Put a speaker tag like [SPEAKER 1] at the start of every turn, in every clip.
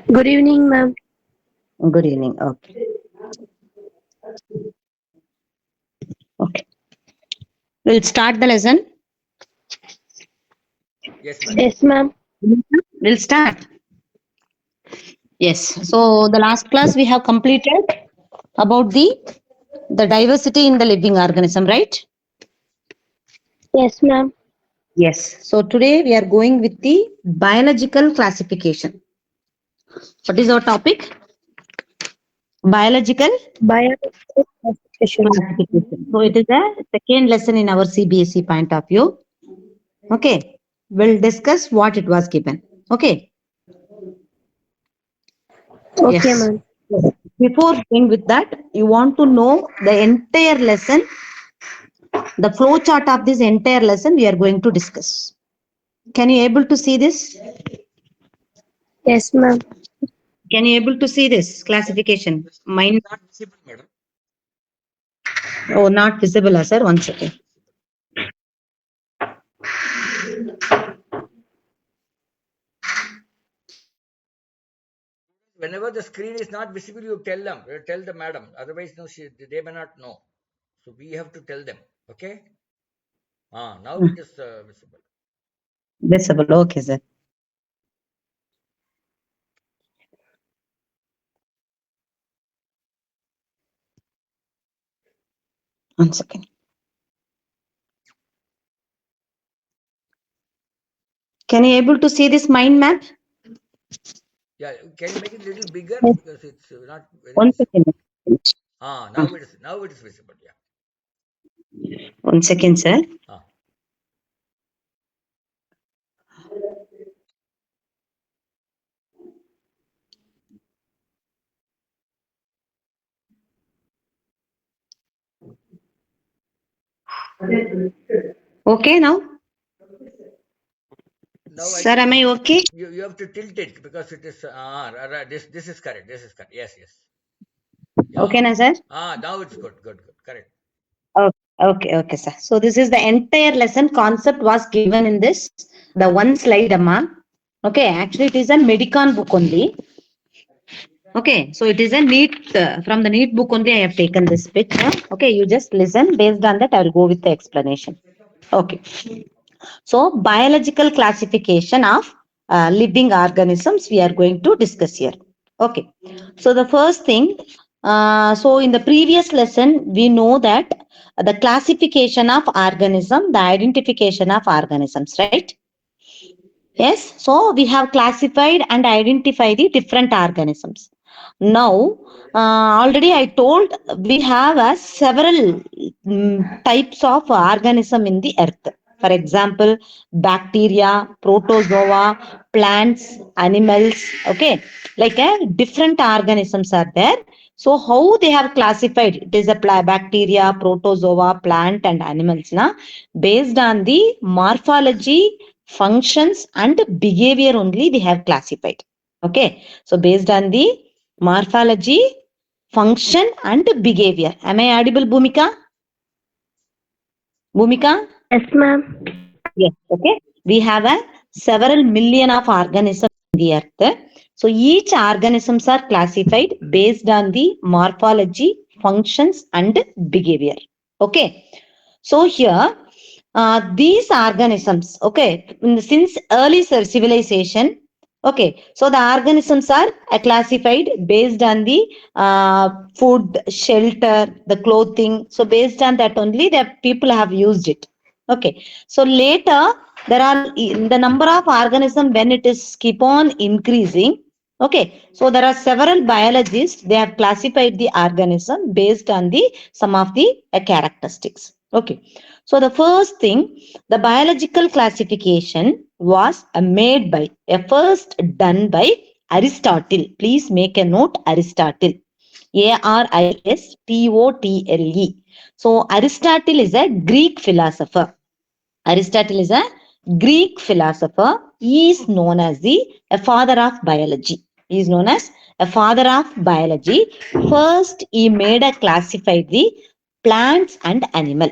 [SPEAKER 1] Good evening, ma'am.
[SPEAKER 2] Good evening. Okay. Okay. We'll start the lesson.
[SPEAKER 3] Yes, madam.
[SPEAKER 1] Yes, ma'am.
[SPEAKER 2] We'll start. Yes. So the last class we have completed about the diversity in the living organism, right?
[SPEAKER 1] Yes, ma'am.
[SPEAKER 2] Yes. So today we are going with the biological classification. What is our topic? Biological
[SPEAKER 1] Biological classification.
[SPEAKER 2] classification. So it is a second lesson in our CBSE point of view. Okay. We'll discuss what it was given. Okay.
[SPEAKER 1] Okay,
[SPEAKER 2] Yes.
[SPEAKER 1] ma'am.
[SPEAKER 2] Before going with that, you want to know the entire lesson, the flow chart of this entire lesson we are going to discuss. Can you able to see this?
[SPEAKER 1] Yes, ma'am.
[SPEAKER 2] Can you able to see this classification? Mine,
[SPEAKER 3] Not visible, madam.
[SPEAKER 2] oh, not visible, sir. One second.
[SPEAKER 3] Whenever the screen is not visible, you tell them. Tell the madam. Otherwise, no, they may not know. So we have to tell them. Okay. Now it is visible.
[SPEAKER 2] Visible. Okay, sir. One second. Can you able to see this mind map?
[SPEAKER 3] Yeah. Can you make it a little bigger
[SPEAKER 2] Yes.
[SPEAKER 3] because it's not very
[SPEAKER 2] One
[SPEAKER 3] visible.
[SPEAKER 2] second.
[SPEAKER 3] Now it is visible. Yeah.
[SPEAKER 2] One second, sir.
[SPEAKER 3] Ah.
[SPEAKER 2] Okay now?
[SPEAKER 3] Now I
[SPEAKER 2] Sir, am I okay?
[SPEAKER 3] you have to tilt it because it is right, this is correct. This is correct. Yes, yes. Yeah.
[SPEAKER 2] Okay, na, sir?
[SPEAKER 3] Now it's good. Good. Good. Correct.
[SPEAKER 2] Okay, sir. So this is the entire lesson concept was given in this, the one slide, Amma. Okay, actually it is a Medicon book only. Okay, so it is a neat, from the neat book only I have taken this picture. Okay, you just listen. Based on that, I will go with the explanation. Okay, so biological classification of living organisms we are going to discuss here. Okay, so the first thing, so in the previous lesson, we know that the classification of organism, the identification of organisms, right? Yes, so we have classified and identified the different organisms. Now, already I told we have several types of organism in the earth. For example, bacteria, protozoa, plants, animals. Okay, like different organisms are there. So, how they have classified? It is a bacteria, protozoa, plant, and animals. Na? Based on the morphology, functions and behavior only they have classified. Okay, so based on the morphology, function and behavior. Am I audible, Bhumika?
[SPEAKER 1] Yes, ma'am.
[SPEAKER 2] Yes. Okay, we have a several million of organisms in the earth. So each organisms are classified based on the morphology, functions and behavior. Okay, so here these organisms, okay, since early civilization, okay, so the organisms are classified based on the food, shelter, the clothing. So based on that only the people have used it. Okay, so later there are the number of organisms when it is keep on increasing. Okay, so there are several biologists, they have classified the organism based on the some of the characteristics. Okay, so the first thing, the biological classification was made by first done by Aristotle. Please make a note, Aristotle. Aristotle. So Aristotle is a Greek philosopher. Aristotle is a Greek philosopher. He is known as the a father of biology. He is known as a father of biology. First, he made a classified the plants and animal.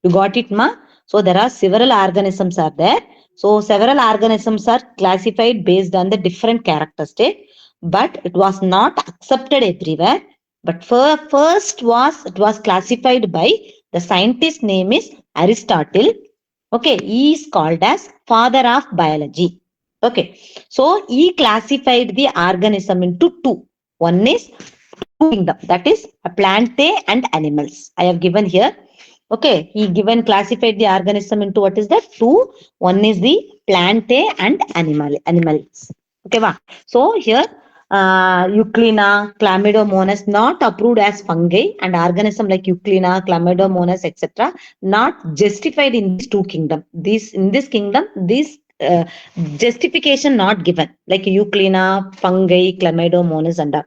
[SPEAKER 2] You got it, ma? So there are several organisms are there. So several organisms are classified based on the different characteristics. but it was not accepted everywhere. But first it was classified by the scientist name is Aristotle. Okay, he is called as father of biology. Okay, so he classified the organism into two. One is two kingdom, that is a plantae and animals. I have given here. Okay, he given classified the organism into what is that? Two. One is the plantae and animals. Okay, wow. So here Euclina, Chlamydomonas not approved as fungi and organism like Euclina, Chlamydomonas, etc. not justified in these two kingdom. This in this kingdom, this justification not given like Euclina, fungi, Chlamydomonas and all.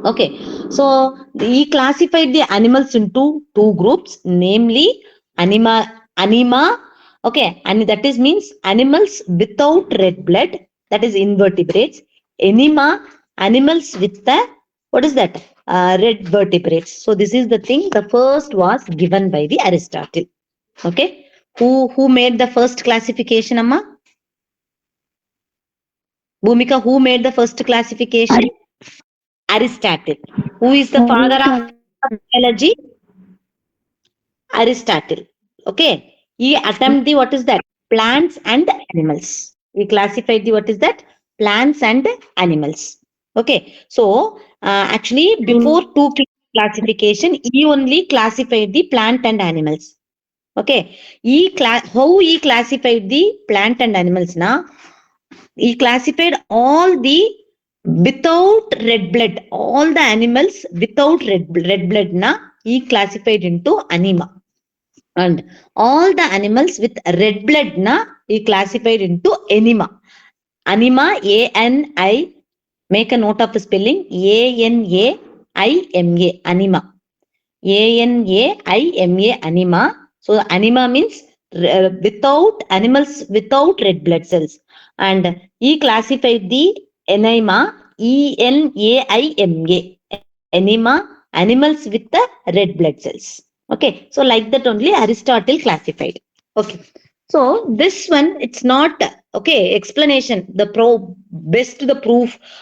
[SPEAKER 2] Okay, so he classified the animals into two groups, namely anima. Okay, and that is means animals without red blood, that is invertebrates. Anima, animals with the what is that? Red vertebrates. So this is the thing. The first was given by the Aristotle. Okay, who made the first classification, Amma? Bhumika, who made the first classification? Aristotle. Who is the father of biology? Aristotle. Okay. He attempted the what is that? Plants and animals. He classified the what is that? Plants and animals. Okay. So actually before two classification, he only classified the plant and animals. Okay. How he classified the plant and animals now? He classified all the without red blood, all the animals without red blood na he classified into anima, and all the animals with red blood na he classified into anima. Anima, A-N-I, make a note of the spelling, A-N-A-I-M-A, anima. A-N-A-I-M-A, anima. So anima means without animals without red blood cells. And he classified the enema, E-N-A-I-M-A, enema, animals with the red blood cells. Okay, so like that only Aristotle classified. Okay, so this one it's not okay explanation. The proof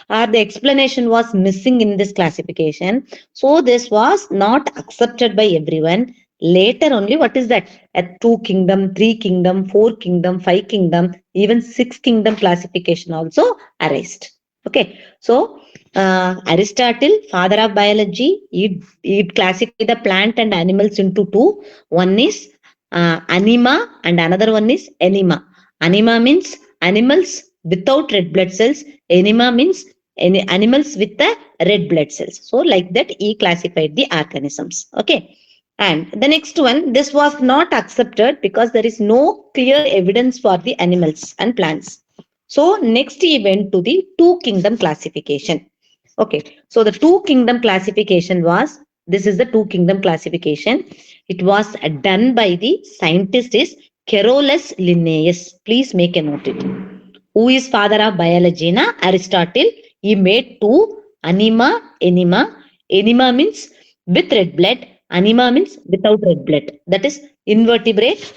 [SPEAKER 2] or the explanation was missing in this classification. So this was not accepted by everyone. Later only, what is that? A two kingdom, three kingdom, four kingdom, five kingdom, even six kingdom classification also arised. Okay, so Aristotle, father of biology, he classified the plant and animals into two. One is anima and another one is anima. Anima means animals without red blood cells. Anima means animals with the red blood cells. So like that he classified the organisms. Okay. And the next one, this was not accepted because there is no clear evidence for the animals and plants. So next he went to the two kingdom classification. Okay. So the two kingdom classification was, this is the two kingdom classification. It was done by the scientist is Carolus Linnaeus. Please make a note it. Who is father of biology? Na? Aristotle. He made two, anima, anima. Anima means with red blood. Anima means without red blood. That is invertebrate.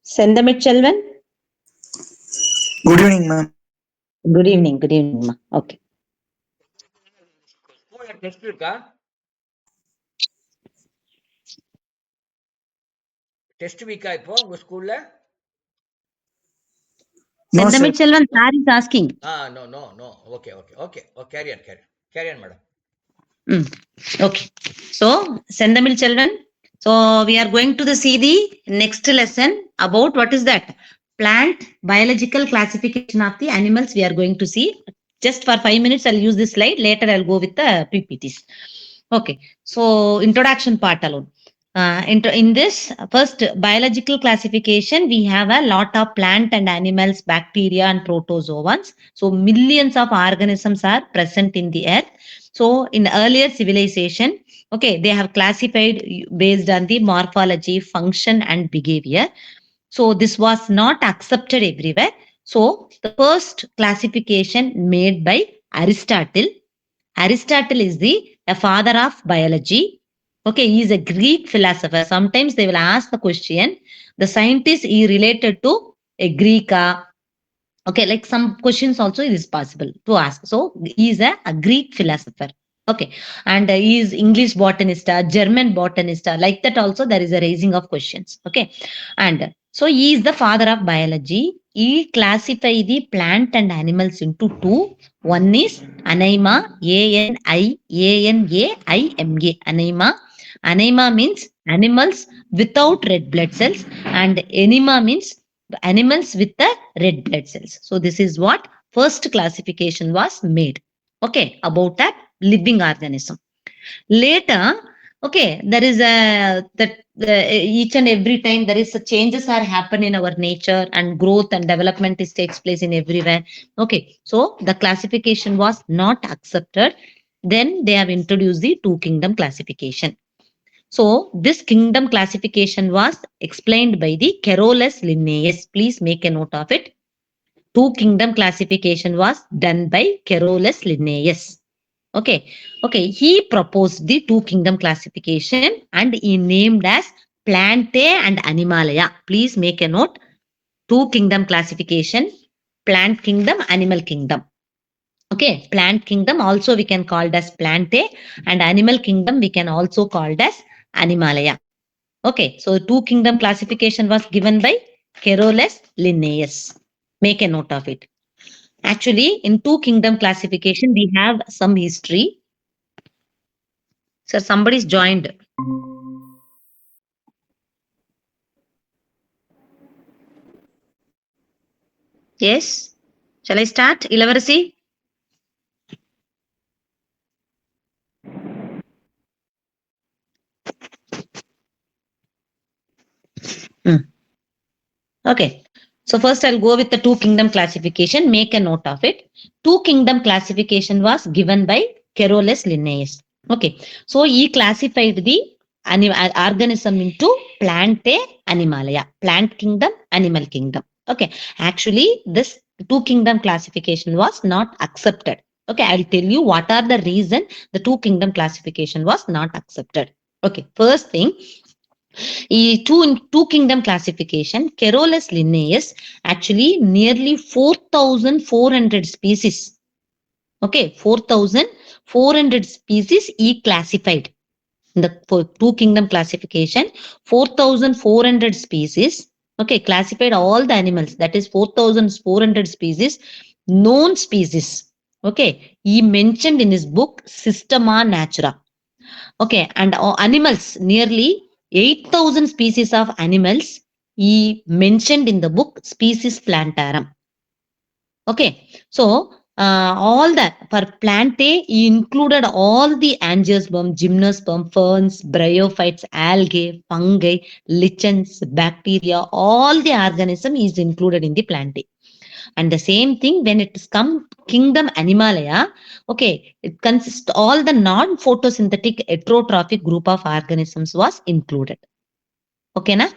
[SPEAKER 2] Sendamit Chelvan.
[SPEAKER 4] Good evening, ma'am.
[SPEAKER 2] Good evening. Good evening, ma. Okay.
[SPEAKER 3] ஸ்கூல்ல test இருக்கா? Test வீக்கா இப்போ உங்க ஸ்கூல்ல?
[SPEAKER 4] No, sir.
[SPEAKER 2] Sendamit Chelvan, sir is asking.
[SPEAKER 3] No. Okay. Carry on, madam.
[SPEAKER 2] Okay. So, Sendamil Chelvan. So, we are going to see the next lesson about what is that? Plant biological classification of the animals we are going to see. Just for 5 minutes, I'll use this slide. Later, I'll go with the PPTs. Okay. So, introduction part alone. In this first biological classification, we have a lot of plant and animals, bacteria and protozoans. So millions of organisms are present in the earth. So in earlier civilization, okay, they have classified based on the morphology, function and behavior. So this was not accepted everywhere. So the first classification made by Aristotle. Aristotle is the father of biology. Okay, he is a Greek philosopher. Sometimes they will ask the question, the scientist is related to a Greek. Okay, like some questions also it is possible to ask. So he is a Greek philosopher. Okay, and he is English botanist, German botanist. Like that also there is a raising of questions. Okay, and so he is the father of biology. He classify the plant and animals into two. One is anima, Anaima. Anima. Anima means animals without red blood cells, and enema means animals with the red blood cells. So this is what first classification was made. Okay, about that living organism. Later, okay, there is a that each and every time there is a changes are happen in our nature and growth and development is takes place in everywhere. Okay, so the classification was not accepted. Then they have introduced the two kingdom classification. So this kingdom classification was explained by the Carolus Linnaeus. Please make a note of it. Two kingdom classification was done by Carolus Linnaeus. Okay. Okay. He proposed the two kingdom classification and he named as Plantae and Animalia. Please make a note. Two kingdom classification, plant kingdom, animal kingdom. Okay, plant kingdom also we can call it as Plantae, and animal kingdom we can also call it as Animalia. Okay, so two kingdom classification was given by Carolus Linnaeus. Make a note of it. Actually, in two kingdom classification, we have some history. So somebody's joined. Yes. Shall I start? Ilavarasi? Okay. So first I'll go with the two kingdom classification. Make a note of it. Two kingdom classification was given by Carolus Linnaeus. Okay. So he classified the organism into Plantae, Animalia. Plant kingdom, animal kingdom. Okay. Actually, this two kingdom classification was not accepted. Okay. I'll tell you what are the reason the two kingdom classification was not accepted. Okay. First thing, two kingdom classification, Carolus Linnaeus actually nearly 4,400 species. Okay, 4,400 species he classified. In the two kingdom classification, 4,400 species. Okay, classified all the animals. That is 4,400 species, known species. Okay, he mentioned in his book Systema Natura. Okay, and animals, nearly 8,000 species of animals he mentioned in the book Species Plantarum. Okay, so all that for Plantae, he included all the angiosperm, gymnosperm, ferns, bryophytes, algae, fungi, lichens, bacteria, all the organism is included in the Plantae. And the same thing when it is come kingdom Animalia, okay, it consists all the non-photosynthetic heterotrophic group of organisms was included. Okay, na?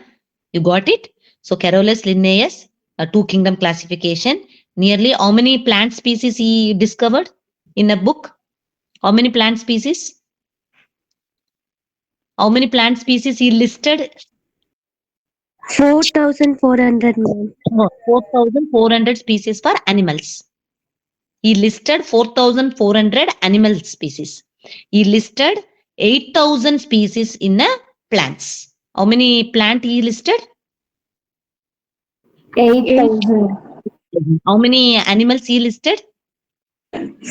[SPEAKER 2] You got it? So Carolus Linnaeus, a two kingdom classification. Nearly how many plant species he discovered in a book? How many plant species? How many plant species he listed?
[SPEAKER 1] 4,400, ma'am.
[SPEAKER 2] 4,400 species for animals. He listed 4,400 animal species. He listed 8,000 species in plants. How many plant he listed?
[SPEAKER 1] 8,000.
[SPEAKER 2] How many animals he listed?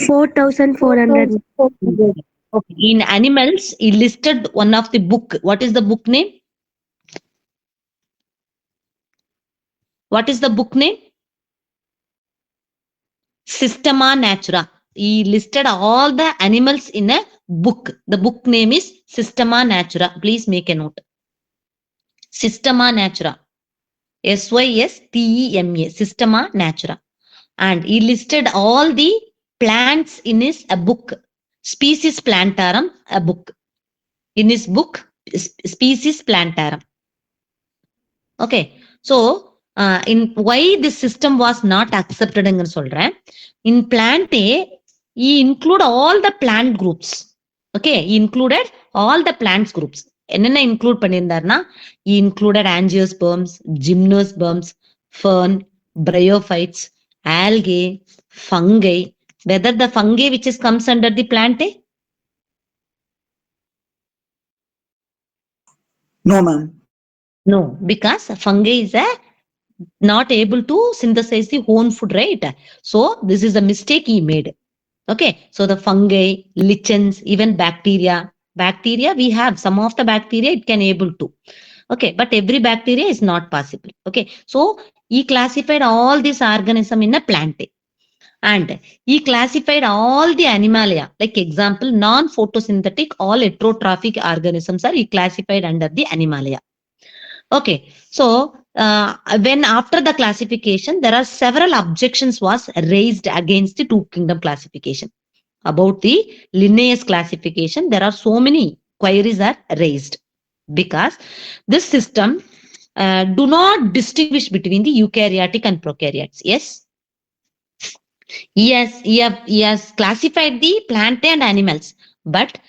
[SPEAKER 1] 4,400.
[SPEAKER 2] Okay. In animals, he listed one of the book. What is the book name? What is the book name? Systema Natura. He listed all the animals in a book. The book name is Systema Natura. Please make a note. Systema Natura. Systema, Systema Natura. And he listed all the plants in his a book, Species Plantarum, a book. In his book, Species Plantarum. Okay. So, in why this system was not accepted in Solra, in plant A, he include all the plant groups. Okay, he included all the plants groups. என்னென்ன include பண்ணியிருந்தாருன்னா, he included angiosperms, gymnosperms, fern, bryophytes, algae, fungi. Whether the fungi which is comes under the plant?
[SPEAKER 4] No, ma'am.
[SPEAKER 2] No, because fungi is a not able to synthesize the own food, right? So this is a mistake he made. Okay, so the fungi, lichens, even bacteria. Bacteria, we have some of the bacteria it can able to. Okay, but every bacteria is not possible. Okay, so he classified all these organism in a plant. And he classified all the animalia, like example, non-photosynthetic, all heterotrophic organisms are he classified under the animalia. Okay, so when after the classification, there are several objections was raised against the two kingdom classification. About the Linnaeus classification, there are so many queries are raised because this system do not distinguish between the eukaryotic and prokaryotes. Yes, he has classified the plant and animals, but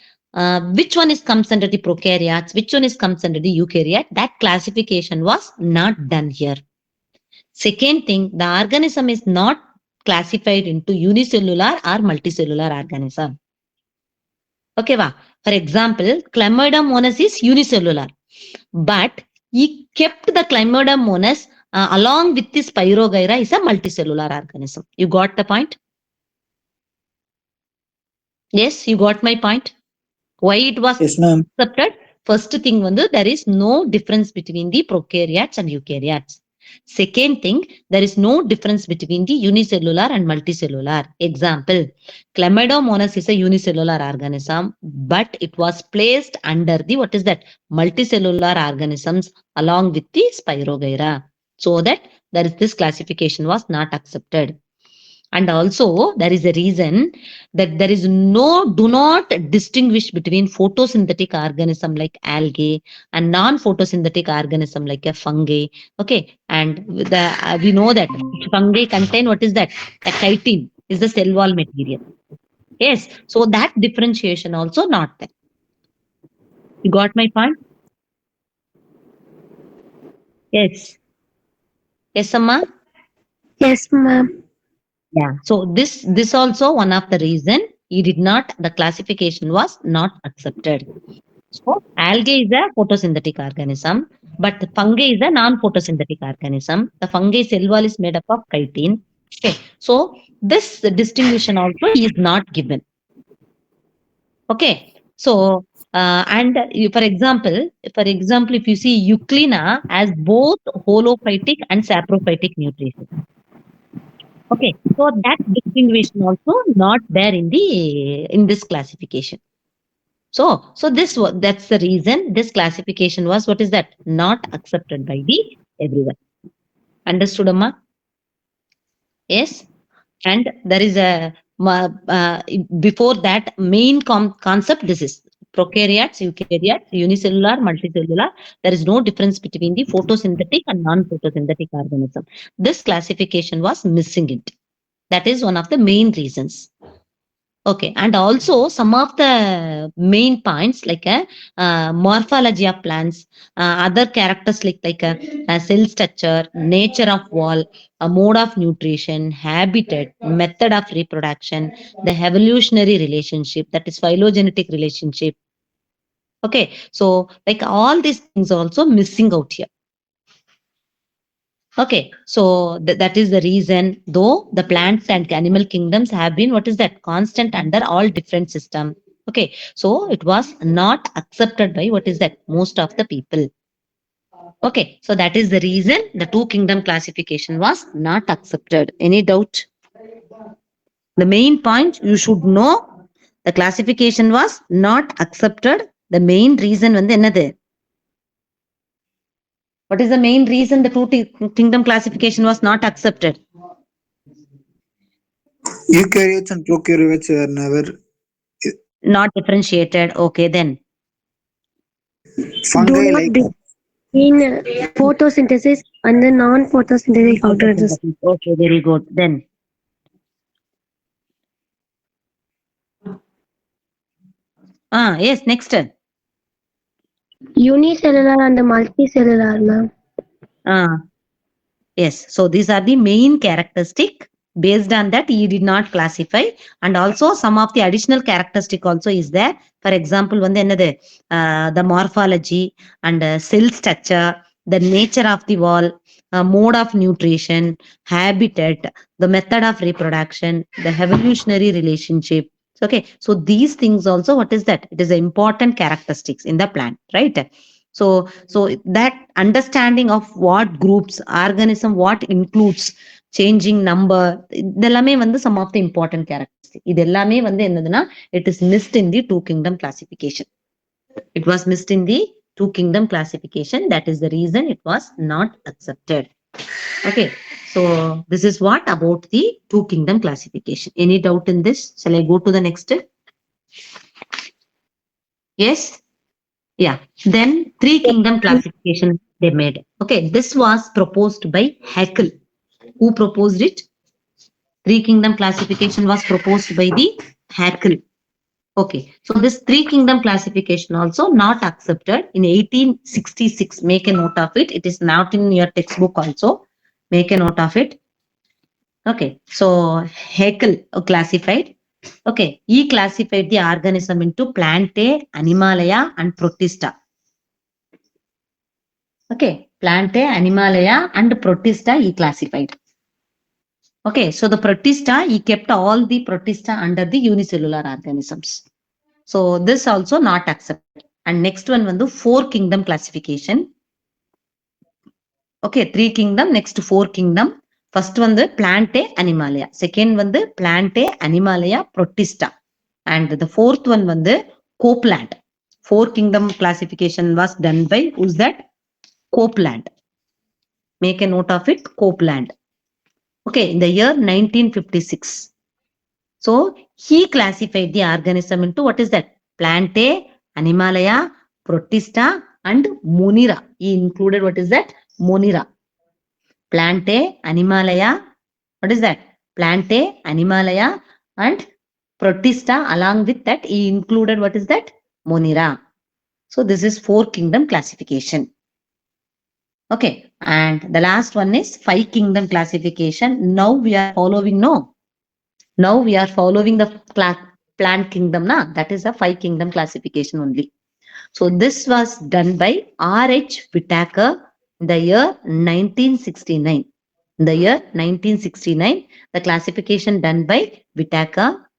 [SPEAKER 2] which one is comes under the prokaryotes, which one is comes under the eukaryote, that classification was not done here. Second thing, the organism is not classified into unicellular or multicellular organism. Okay, va? For example, Chlamydomonas is unicellular, but he kept the Chlamydomonas along with this Pyrogyra is a multicellular organism. You got the point? Yes, you got my point. Why it was
[SPEAKER 4] Yes, ma'am.
[SPEAKER 2] accepted? First thing, there is no difference between the prokaryotes and eukaryotes. Second thing, there is no difference between the unicellular and multicellular. Example, Chlamydomonas is a unicellular organism, but it was placed under the, what is that, multicellular organisms along with the Spirogyra. So that there is this classification was not accepted. And also there is a reason that there is do not distinguish between photosynthetic organism like algae and non-photosynthetic organism like a fungi. Okay, and we know that fungi contain, what is that? A chitin is the cell wall material. Yes, so that differentiation also not there. You got my point? Yes. Yes, Amma?
[SPEAKER 1] Yes, ma'am.
[SPEAKER 2] Yeah. So this also one of the reason he did not, the classification was not accepted. So algae is a photosynthetic organism, but the fungi is a non-photosynthetic organism. The fungi cell wall is made up of chitin. Okay. So this distinction also is not given. Okay. So for example, if you see Euglena has both holophytic and saprophytic nutrition. Okay, so that distinction also not there in this classification. So that's the reason this classification was, what is that, not accepted by the everyone. Understood, Amma? Yes. And there is a before that main concept. This is prokaryotes, eukaryotes, unicellular, multicellular. There is no difference between the photosynthetic and non-photosynthetic organism. This classification was missing it. That is one of the main reasons. Okay, and also some of the main points like a morphology of plants, other characters like cell structure, nature of wall, a mode of nutrition, habitat, method of reproduction, the evolutionary relationship, that is phylogenetic relationship. Okay, so like all these things also missing out here. Okay, so that is the reason, though the plants and animal kingdoms have been, what is that, constant under all different system. Okay, so it was not accepted by, what is that, most of the people. Okay, so that is the reason the two kingdom classification was not accepted. Any doubt? The main point you should know, the classification was not accepted. The main reason வந்து என்னது? What is the main reason the two kingdom classification was not accepted?
[SPEAKER 4] Eukaryotes and prokaryotes were never
[SPEAKER 2] Not differentiated. Okay, then.
[SPEAKER 1] Do
[SPEAKER 4] fungi
[SPEAKER 1] not
[SPEAKER 4] like
[SPEAKER 1] between photosynthesis and the non-photosynthetic organisms.
[SPEAKER 2] Okay, very good. Then. Yes, next.
[SPEAKER 1] Unicellular and multicellular, ma'am.
[SPEAKER 2] Uh, Yes, so these are the main characteristic. Based on that, he did not classify, and also some of the additional characteristic also is there. For example, one another the morphology and cell structure, the nature of the wall, mode of nutrition, habitat, the method of reproduction, the evolutionary relationship. Okay, so these things also, what is that? It is the important characteristics in the plant, right? So that understanding of what groups organism what includes changing number இதெல்லாமே வந்து some of the important characteristics இது எல்லாமே வந்து என்னதுன்னா it is missed in the two kingdom classification. It was missed in the two kingdom classification. That is the reason it was not accepted. Okay, so this is what about the two kingdom classification. Any doubt in this? Shall I go to the next? Yes. Yeah. Then three kingdom classification they made. Okay. This was proposed by Haeckel. Who proposed it? Three kingdom classification was proposed by the Haeckel. Okay. So this three kingdom classification also not accepted in 1866. Make a note of it. It is not in your textbook also. Make a note of it. Okay. So Haeckel classified. Okay. He classified the organism into Plantae, Animalia, and Protista. Okay, Plantae, Animalia, and Protista he classified. Okay, so the Protista, he kept all the Protista under the unicellular organisms. So this also not accepted. And next one வந்து four kingdom classification. Okay, three kingdom, next four kingdom. First வந்து Plantae, Animalia. Second வந்து Plantae, Animalia, Protista. And the fourth one வந்து Copeland. Four kingdom classification was done by, who's that? Copeland. Make a note of it, Copeland. Okay, in the year 1956. So he classified the organism into what is that? Plantae, Animalia, Protista, and Monera. He included what is that? Monera. Plantae, Animalia. What is that? Plantae, Animalia, and Protista. Along with that, he included what is that? Monera. So this is four kingdom classification. Okay, and the last one is five kingdom classification. Now we are following, no? Now we are following the plant kingdom, na? That is a five kingdom classification only. So this was done by R.H. Whittaker in the year 1969. In the year 1969, the classification done by Whittaker.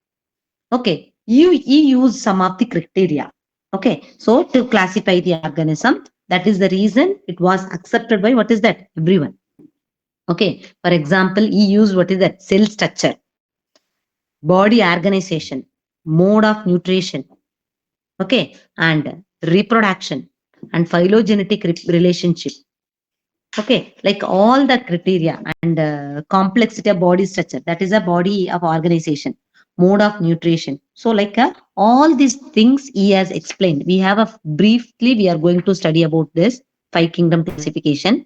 [SPEAKER 2] Okay, he used some of the criteria. Okay, so to classify the organism, that is the reason it was accepted by what is that? Everyone. Okay, for example, he used what is that? Cell structure, body organization, mode of nutrition, okay, and reproduction and phylogenetic relationship. Okay, like all the criteria and complexity of body structure, that is a body of organization, mode of nutrition. So like all these things he has explained. We have a briefly we are going to study about this five kingdom classification.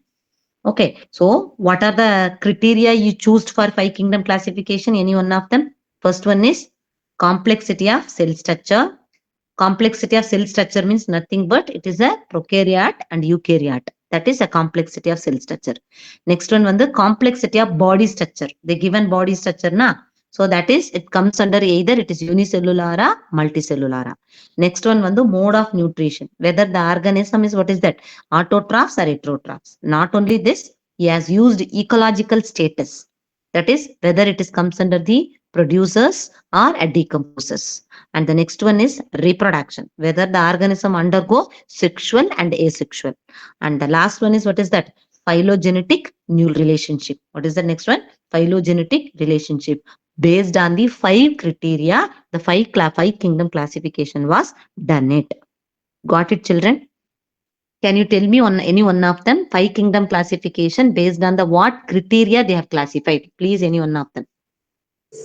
[SPEAKER 2] Okay, so what are the criteria you choose for five kingdom classification? Any one of them? First one is complexity of cell structure. Complexity of cell structure means nothing but it is a prokaryote and eukaryote. That is a complexity of cell structure. Next one வந்து complexity of body structure. The given body structure na. So that is it comes under either it is unicellular or multicellular. Next one வந்து mode of nutrition. Whether the organism is what is that? Autotrophs or heterotrophs. Not only this, he has used ecological status. That is whether it is comes under the producers or a decomposers. And the next one is reproduction, whether the organism undergo sexual and asexual. And the last one is what is that? Phylogenetic new relationship. What is the next one? Phylogenetic relationship. Based on the five criteria, the five kingdom classification was done it. Got it, children? Can you tell me on any one of them? Five kingdom classification based on the what criteria they have classified? Please, any one of them.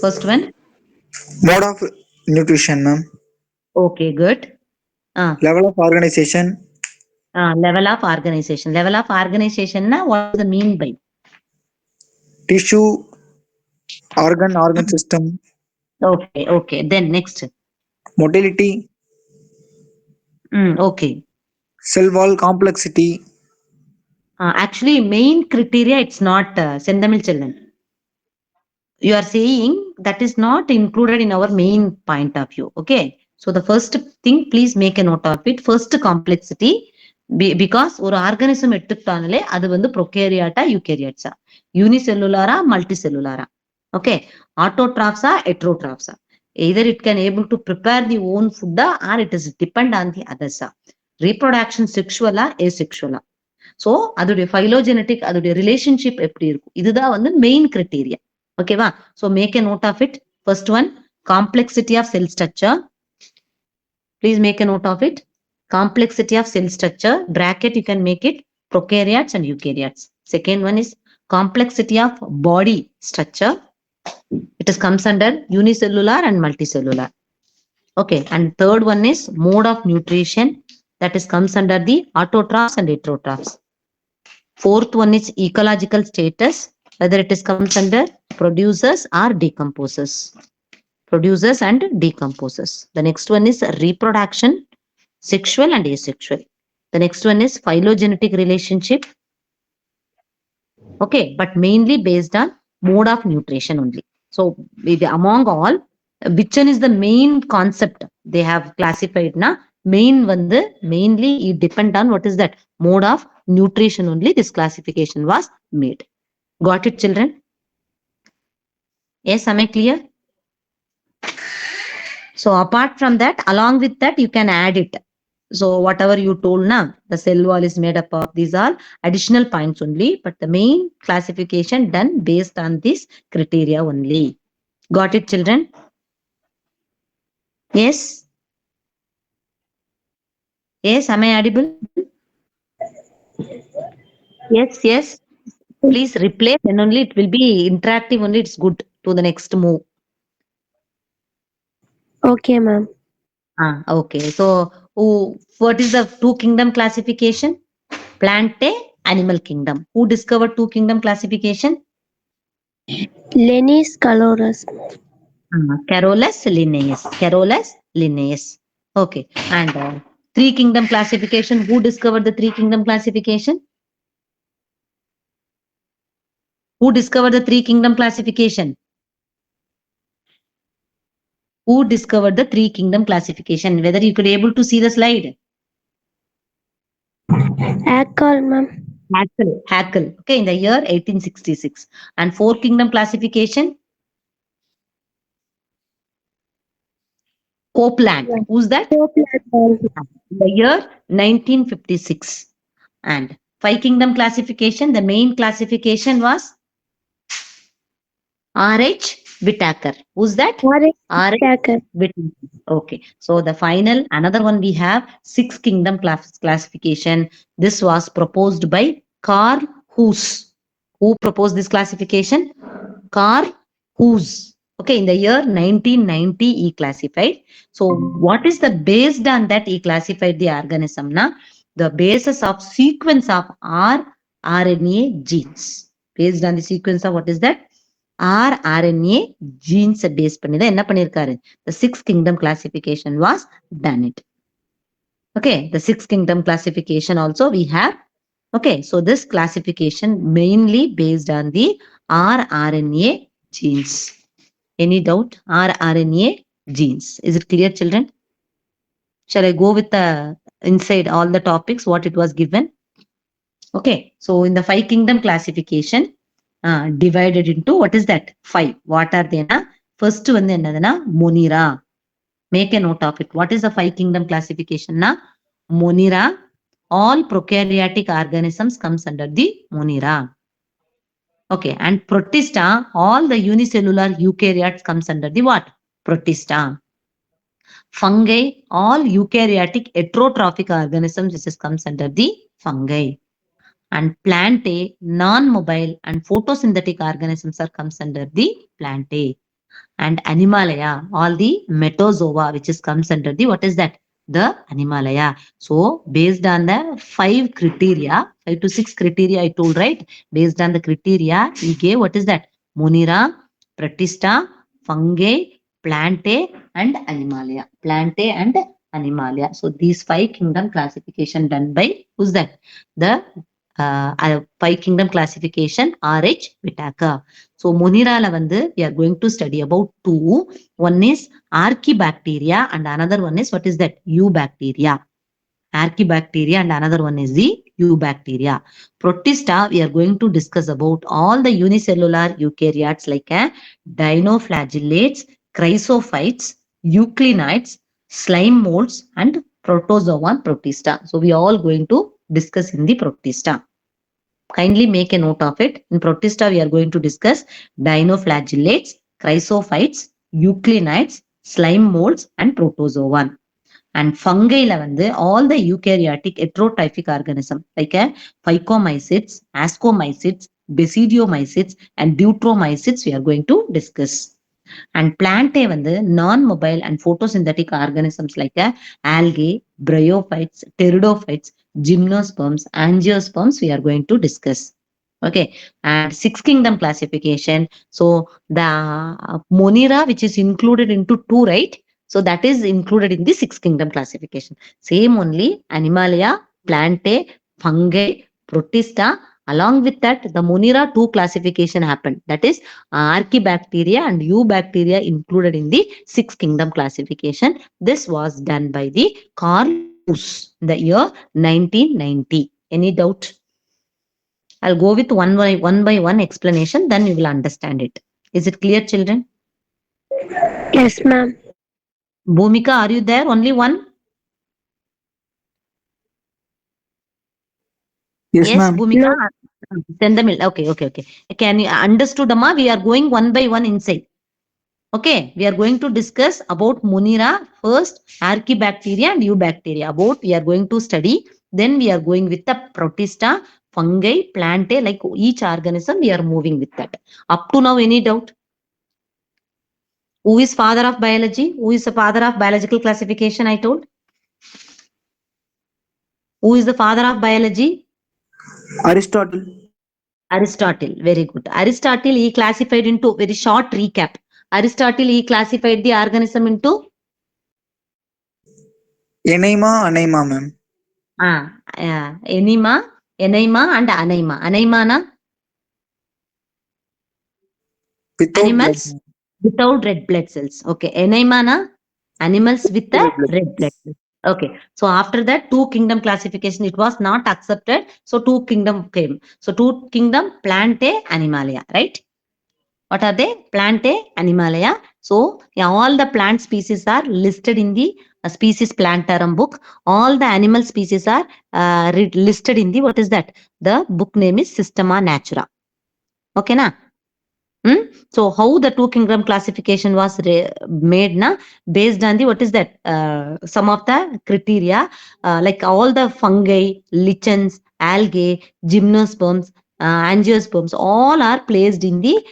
[SPEAKER 2] First one.
[SPEAKER 4] Mode of nutrition, ma'am.
[SPEAKER 2] Okay, good.
[SPEAKER 4] Level of organization.
[SPEAKER 2] Level of organization. Level of organization, na, what does it mean by?
[SPEAKER 4] Tissue, organ system.
[SPEAKER 2] Okay, okay. Then next.
[SPEAKER 4] Motility.
[SPEAKER 2] Okay.
[SPEAKER 4] cell wall complexity,
[SPEAKER 2] Actually, main criteria, it's not Sendamil children. You are saying that is not included in our main point of view. Okay. So the first thing, please make a note of it. First complexity, because ஒரு organism எடுத்துக்கிட்டாலே அது வந்து ப்ரொகேரியாட்டா யூகேரியாட்ஸா, யூனிசெல்லுலாரா மல்டிசெல்லுலாரா, okay, ஆட்டோட்ராப்ஸா எட்ரோட்ராப்ஸா, either it can able to prepare the own food or it is depend on the others. Reproduction sexual asexual. So அதோடைய phylogenetic அதோடைய relationship எப்படி இருக்கும், இதுதான் வந்து மெயின் கிரைட்டீரியா. ஓகேவா? So make a note of it. First one, complexity of cell structure. Please make a note of it. Complexity of cell structure, bracket you can make it prokaryotes and eukaryotes. Second one is complexity of body structure. It is comes under unicellular and multicellular. Okay, and third one is mode of nutrition, that is comes under the autotrophs and heterotrophs. Fourth one is ecological status, whether it is comes under producers or decomposers. Producers and decomposers. The next one is reproduction, sexual and asexual. The next one is phylogenetic relationship. Okay, but mainly based on mode of nutrition only. So among all, which one is the main concept they have classified na? Mainly it depend on what is that mode of nutrition only this classification was made. Got it, children? Yes, am I clear? So apart from that, along with that, you can add it. So whatever you told now, the cell wall is made up of, these are additional points only, but the main classification done based on this criteria only. Got it, children? Yes? Yes, am I audible? Yes. Please replay, then only it will be interactive only, it's good to the next move.
[SPEAKER 1] Okay, ma'am.
[SPEAKER 2] Okay. So what is the two kingdom classification? Plant animal kingdom. Who discovered two kingdom classification?
[SPEAKER 1] Linnaeus Carolus.
[SPEAKER 2] Carolus Linnaeus. Carolus Linnaeus. Okay. And three kingdom classification. Who discovered the three kingdom classification? Who discovered the three kingdom classification? Who discovered the three kingdom classification? Whether you could able to see the slide?
[SPEAKER 1] Haeckel, ma'am.
[SPEAKER 2] Haeckel. Okay, in the year 1866. And four kingdom classification? Copeland. Who's that?
[SPEAKER 1] Copeland.
[SPEAKER 2] The year 1956. And five kingdom classification, the main classification was R.H. Whittaker. Who's that? R.H.
[SPEAKER 1] Whittaker.
[SPEAKER 2] Okay. So the final, another one we have six kingdom classification. This was proposed by Carl Hoos. Who proposed this classification? Carl Hoos. Okay, in the year 1990, he classified. So what is the based on that he classified the organism? Na? The basis of sequence of rRNA genes. Based on the sequence of what is that? rRNA genes based பண்ணி தான் என்ன பண்ணிருக்காரு? The sixth kingdom classification was done it. Okay, the sixth kingdom classification also we have. Okay, so this classification mainly based on the rRNA genes. Any doubt? rRNA genes. Is it clear, children? Shall I go with the inside all the topics what it was given? Okay, so in the five kingdom classification, divided into what is that? Five. What are they? Na? First one என்னதுன்னா Monera. Make a note of it. What is the five kingdom classification? Na? Monera. All prokaryotic organisms comes under the Monera. Okay, and Protista, all the unicellular eukaryotes comes under the what? Protista. Fungi, all eukaryotic heterotrophic organisms, which comes under the fungi. And Plantae, non-mobile and photosynthetic organisms are comes under the Plantae. And Animalia, all the metazoa, which is comes under the what is that? The Animalia. So based on the five criteria, 5 to 6 criteria I told, right? Based on the criteria, he gave what is that? Monera, Protista, fungi, Plantae and Animalia. Plantae and Animalia. So these five kingdom classification done by who's that? The five kingdom classification R.H. Whittaker. So Monirala வந்து we are going to study about two. One is Archibacteria and another one is what is that? Eubacteria. Archibacteria and another one is the eubacteria. Protista, we are going to discuss about all the unicellular eukaryotes like dinoflagellates, chrysophytes, euglenites, slime molds, and protozoan protista. So we are all going to discuss in the protista. Kindly make a note of it. In protista, we are going to discuss dinoflagellates, chrysophytes, euglenites, slime molds, and protozoan. And fungi all the eukaryotic heterotrophic organism like phycomycetes, ascomycetes, basidiomycetes, and deuteromycetes we are going to discuss. And plantae non-mobile and photosynthetic organisms like algae, bryophytes, pteridophytes, gymnosperms, angiosperms we are going to discuss. Okay, and six kingdom classification. So the Monera, which is included into two, right? So that is included in the six kingdom classification. Same only Animalia, Plantae, Fungi, Protista. Along with that, the Monera two classification happened. That is Archibacteria and Eubacteria included in the six kingdom classification. This was done by the Carl Lewis in the year 1990. Any doubt? I'll go with one by one explanation, then you will understand it. Is it clear, children?
[SPEAKER 1] Yes, ma'am.
[SPEAKER 2] Bhumika, are you there? Only one?
[SPEAKER 4] Yes,
[SPEAKER 2] Yes,
[SPEAKER 4] ma'am.
[SPEAKER 2] Bhumika.
[SPEAKER 1] No.
[SPEAKER 2] Send the mail. Okay. Can you understood, Amma? We are going one by one inside. Okay, we are going to discuss about Monera first, Archibacteria and Eubacteria. About we are going to study. Then we are going with the Protista, fungi, plantae, like each organism we are moving with that. Up to now, any doubt? Who is father of biology? Who is the father of biological classification? I told. Who is the father of biology?
[SPEAKER 4] Aristotle.
[SPEAKER 2] Aristotle. Very good. Aristotle, he classified into very short recap. Aristotle, he classified the organism into
[SPEAKER 4] Anima, ma'am.
[SPEAKER 2] enema, enema, and anima. Anima na
[SPEAKER 4] Without blood.
[SPEAKER 2] animals without red blood cells. Okay. Enema na animals with the
[SPEAKER 4] Red blood
[SPEAKER 2] red blood
[SPEAKER 4] cells.
[SPEAKER 2] cells. Okay. So after that, two kingdom classification, it was not accepted. So two kingdom came. So two kingdom, Plantae, Animalia, right? What are they? Plantae, Animalia. So yeah, all the plant species are listed in the species plantarum book. All the animal species are listed in the, what is that? The book name is Systema Natura. Okay, na? So how the two kingdom classification was made na, based on the, what is that, some of the criteria, like all the fungi, lichens, algae, gymnosperms, angiosperms, all are placed in the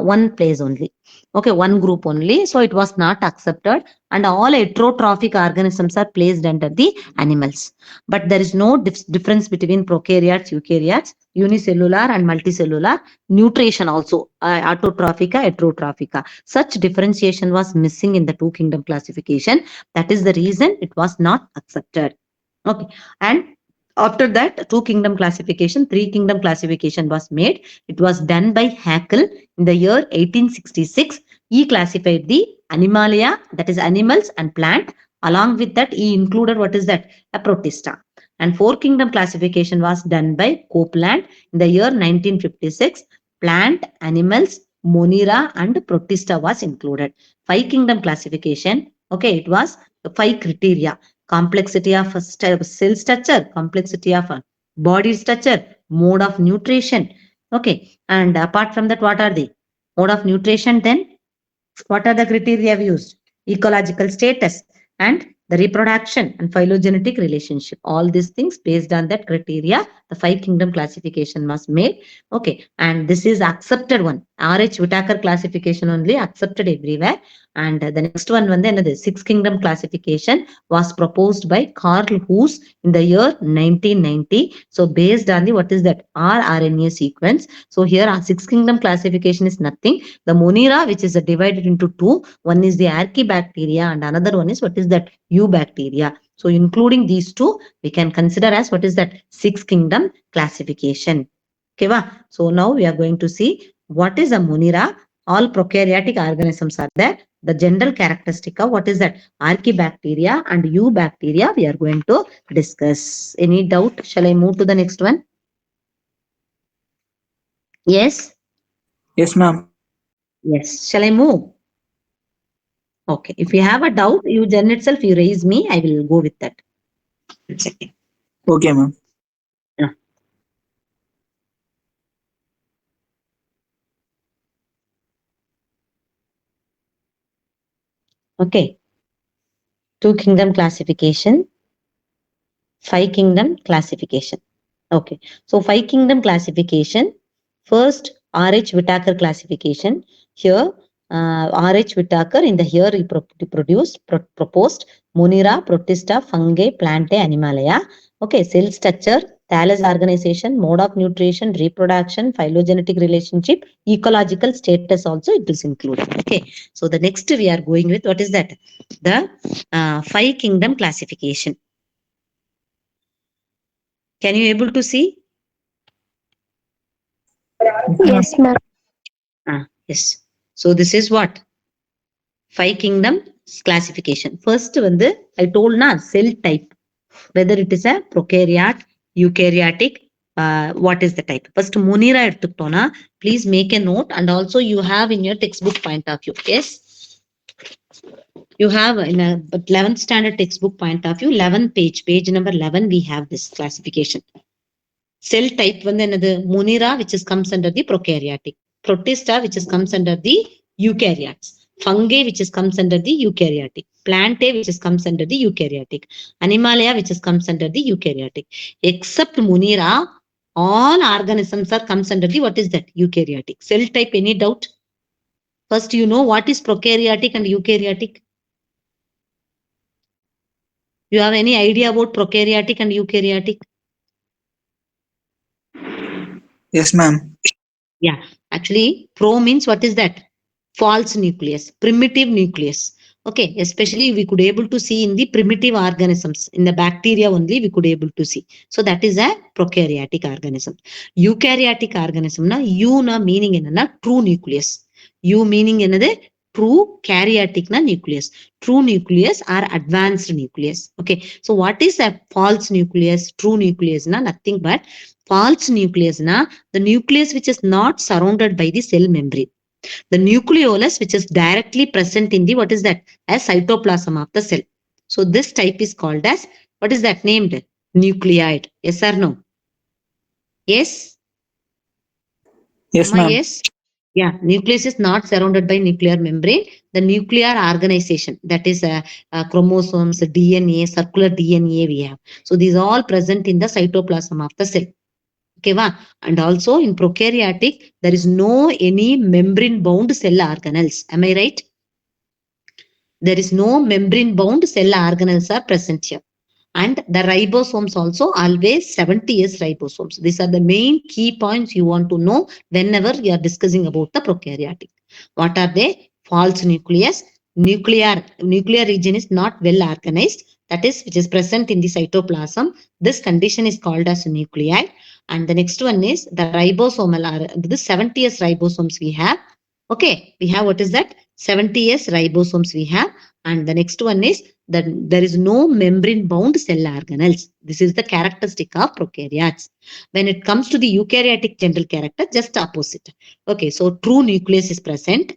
[SPEAKER 2] one place only. Okay, one group only. So it was not accepted, and all heterotrophic organisms are placed under the animals. But there is no difference between prokaryotes, eukaryotes, unicellular and multicellular. Nutrition also, autotrophica, heterotrophica. Such differentiation was missing in the two kingdom classification. That is the reason it was not accepted. Okay, and after that, two kingdom classification, three kingdom classification was made. It was done by Haeckel in the year 1866. He classified the Animalia, that is animals and plant. Along with that, he included, what is that? A Protista. And four kingdom classification was done by Copeland in the year 1956. Plant, animals, Monera, and Protista was included. Five kingdom classification. Okay, it was five criteria: complexity of cell structure, complexity of body structure, mode of nutrition. Okay, and apart from that, what are they? Mode of nutrition, then what are the criteria we used? Ecological status and the reproduction and phylogenetic relationship. All these things based on that criteria, the 5 kingdom classification was made. Okay, and this is accepted one. RH Whitaker classification only accepted everywhere. And the next one, another 6 kingdom classification was proposed by Carl Huss in the year 1990. So based on the what is that rRNA sequence. So here our 6 kingdom classification is nothing. The Monera, which is divided into two. One is the Archaebacteria and another one is what is that Eubacteria. So including these two, we can consider as what is that 6 kingdom classification. Okay, so now we are going to see what is a Monera. All prokaryotic organisms are there. The general characteristic of what is that Archaebacteria and Eubacteria we are going to discuss. Any doubt? Shall I move to the next one? Yes?
[SPEAKER 4] Yes, ma'am.
[SPEAKER 2] Yes. Shall I move? Okay. If you have a doubt, you then itself you raise me. I will go with that. 1 second.
[SPEAKER 4] Okay, ma'am.
[SPEAKER 2] Yeah. Okay. 2 kingdom classification. 5 kingdom classification. Okay. So 5 kingdom classification. First, RH Whitaker classification. Here, RH Whitaker in the here he proposed Monera, Protista, Fungi, Plantae, Animalia. Okay, cell structure, thallus organization, mode of nutrition, reproduction, phylogenetic relationship, ecological status also it is included. Okay, so the next we are going with what is that? The 5 kingdom classification. Can you able to see?
[SPEAKER 1] Yes, ma'am.
[SPEAKER 2] Yes. So this is what? 5 kingdom classification. First, I told na cell type, whether it is a prokaryote, eukaryotic, what is the type. First, Monera எடுத்துக்கிட்டோம்னா, please make a note and also you have in your textbook point of view. Yes. You have in a 11th standard textbook point of view, 11th page number 11, we have this classification. Cell type Monera, which is comes under the prokaryotic. Protista, which is comes under the eukaryotes. Fungi, which is comes under the eukaryotic. Plantae, which is comes under the eukaryotic. Animalia, which is comes under the eukaryotic. Except Monera, all organisms are comes under the what is that? Eukaryotic. Cell type, any doubt? First, you know what is prokaryotic and eukaryotic? You have any idea about prokaryotic and eukaryotic?
[SPEAKER 4] Yes, ma'am.
[SPEAKER 2] Yeah, actually, pro means what is that? False nucleus, primitive nucleus. Okay, especially we could able to see in the primitive organisms, in the bacteria only we could able to see. So that is a prokaryotic organism. Eukaryotic organism na U na meaning enna true nucleus. U meaning enade true karyotic na nucleus. True nucleus or advanced nucleus. Okay, so what is a false nucleus? True nucleus na nothing but false nucleus na the nucleus which is not surrounded by the cell membrane. The nucleolus, which is directly present in the, what is that? As cytoplasm of the cell. So this type is called as, what is that named? Nucleoid. Yes or no? Yes?
[SPEAKER 4] Yes,
[SPEAKER 2] Amma,
[SPEAKER 4] ma'am.
[SPEAKER 2] yes? Yeah, nucleus is not surrounded by nuclear membrane. The nuclear organization, that is chromosomes, DNA, circular DNA we have. So these are all present in the cytoplasm of the cell. Okay, and also in prokaryotic, there is no any membrane bound cell organelles. Am I right? There is no membrane bound cell organelles are present here. And the ribosomes also always 70S ribosomes. These are the main key points you want to know whenever you are discussing about the prokaryotic. What are they? False nucleus. Nuclear region is not well organized. That is, which is present in the cytoplasm. This condition is called as nuclei. And the next one is the ribosomal, the 70S ribosomes we have. Okay, we have what is that? 70S ribosomes we have. And the next one is that there is no membrane bound cell organelles. This is the characteristic of prokaryotes. When it comes to the eukaryotic general character, just opposite. Okay, so true nucleus is present.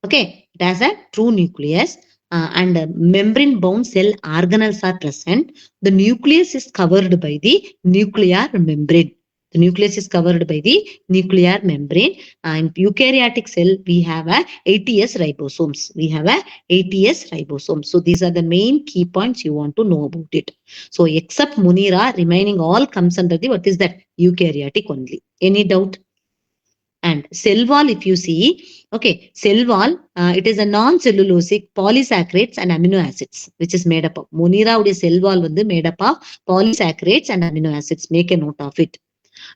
[SPEAKER 2] Okay, it has a true nucleus and membrane bound cell organelles are present. The nucleus is covered by the nuclear membrane. The nucleus is covered by the nuclear membrane. In eukaryotic cell, we have a 80S ribosomes. We have a 80S ribosomes. So these are the main key points you want to know about it. So except Munira, remaining all comes under the, what is that? Eukaryotic only. Any doubt? And cell wall, if you see, okay, cell wall, it is a non-cellulosic polysaccharides and amino acids, which is made up of. Munira ude cell wall வந்து made up of polysaccharides and amino acids. Make a note of it.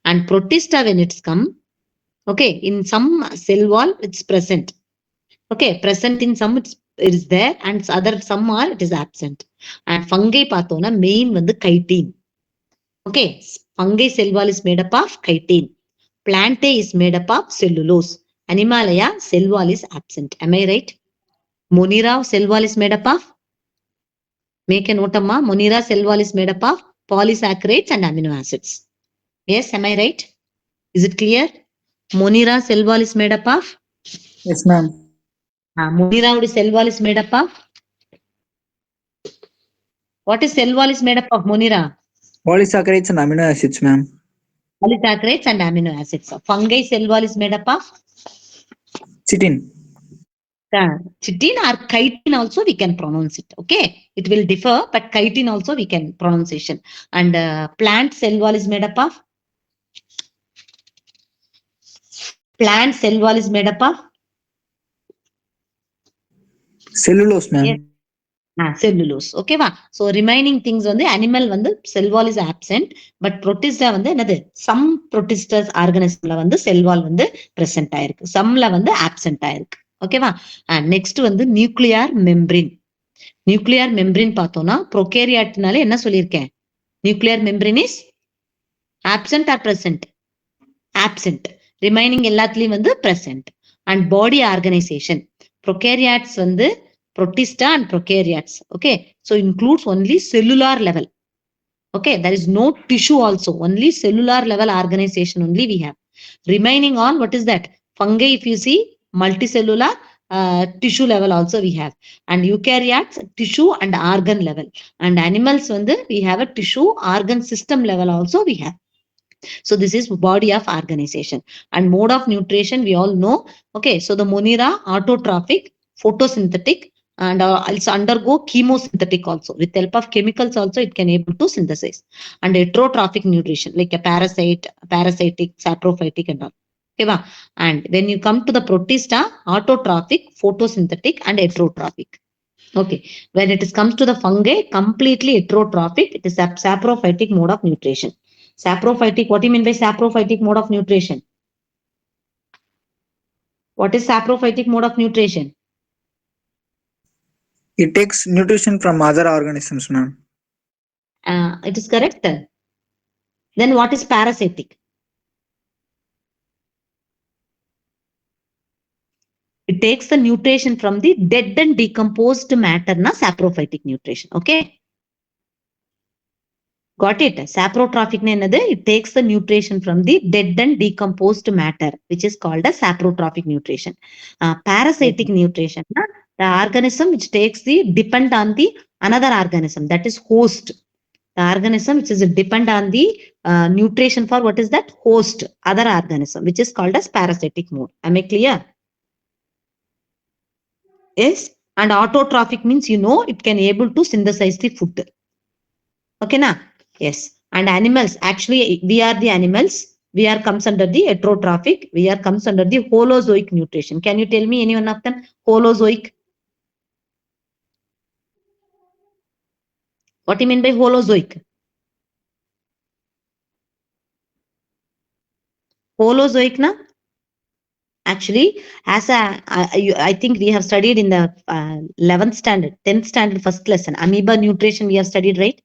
[SPEAKER 2] And protista, when it's come, okay, in some cell wall, it's present. Okay, present in some, it is there, and other some are, it is absent. And fungi பார்த்தோம்னா main வந்து chitin. Okay, fungi cell wall is made up of chitin. Plantae is made up of cellulose. Animalia cell wall is absent. Am I right? Monera cell wall is made up of? Make a note, amma. Monera cell wall is made up of polysaccharides and amino acids. Yes, am I right? Is it clear? Monera cell wall is made up of?
[SPEAKER 4] Yes, ma'am.
[SPEAKER 2] Monera cell wall is made up of? What is cell wall is made up of, Monera?
[SPEAKER 4] Polysaccharides and amino acids, ma'am.
[SPEAKER 2] Polysaccharides and amino acids. Fungi cell wall is made up of?
[SPEAKER 4] Chitin.
[SPEAKER 2] Chitin or chitin also we can pronounce it. Okay, it will differ, but chitin also we can pronunciation. And plant cell wall is made up of? Plant cell wall is made up of?
[SPEAKER 4] Cellulose, ma'am.
[SPEAKER 2] Yes. Cellulose. Okay va. So remaining things on the animal வந்து cell wall is absent, but protista வந்து என்னது? Some protistous organismல வந்து cell wall வந்து present ஆயிருக்கு. Someல வந்து absent ஆயிருக்கு. Okay va. And next வந்து nuclear membrane. Nuclear membrane பார்த்தோம்னா prokaryoteனால என்ன சொல்லியிருக்கேன்? Nuclear membrane is absent or present? Absent. Remaining எல்லாத்துலயும் வந்து present. And body organization. Prokaryotes வந்து protista and prokaryotes. Okay. So includes only cellular level. Okay. There is no tissue also. Only cellular level organization only we have. Remaining all, what is that? Fungi, if you see, multicellular tissue level also we have. And eukaryotes, tissue and organ level. And animals, we have a tissue organ system level also we have. So this is body of organization. And mode of nutrition, we all know. Okay, so the Monera, autotrophic, photosynthetic, and also undergo chemosynthetic also. With help of chemicals also, it can able to synthesize. And heterotrophic nutrition, like a parasite, parasitic, saprophytic, and all. Okay, va? And when you come to the protista, autotrophic, photosynthetic, and heterotrophic. Okay, when it comes to the fungi, completely heterotrophic, it is a saprophytic mode of nutrition. Saprophytic, what do you mean by saprophytic mode of nutrition? What is saprophytic mode of nutrition?
[SPEAKER 4] It takes nutrition from other organisms, ma'am.
[SPEAKER 2] It is correct. Then what is parasitic? It takes the nutrition from the dead and decomposed matter, na saprophytic nutrition. Okay. Got it? Saprotrophic na enadhu? It takes the nutrition from the dead and decomposed matter, which is called as saprotrophic nutrition. Parasitic nutrition, na, the organism which takes the depend on the another organism, that is host. The organism which is depend on the nutrition for what is that? Host, other organism, which is called as parasitic mode. Am I clear? Yes. And autotrophic means, it can able to synthesize the food. Okay, na? Yes. And animals, actually, we are the animals. We are comes under the heterotrophic. We are comes under the holozoic nutrition. Can you tell me any one of them? Holozoic. What do you mean by holozoic? Holozoic, na? Actually, as I think we have studied in the 11th standard, 10th standard first lesson, amoeba nutrition we have studied, right?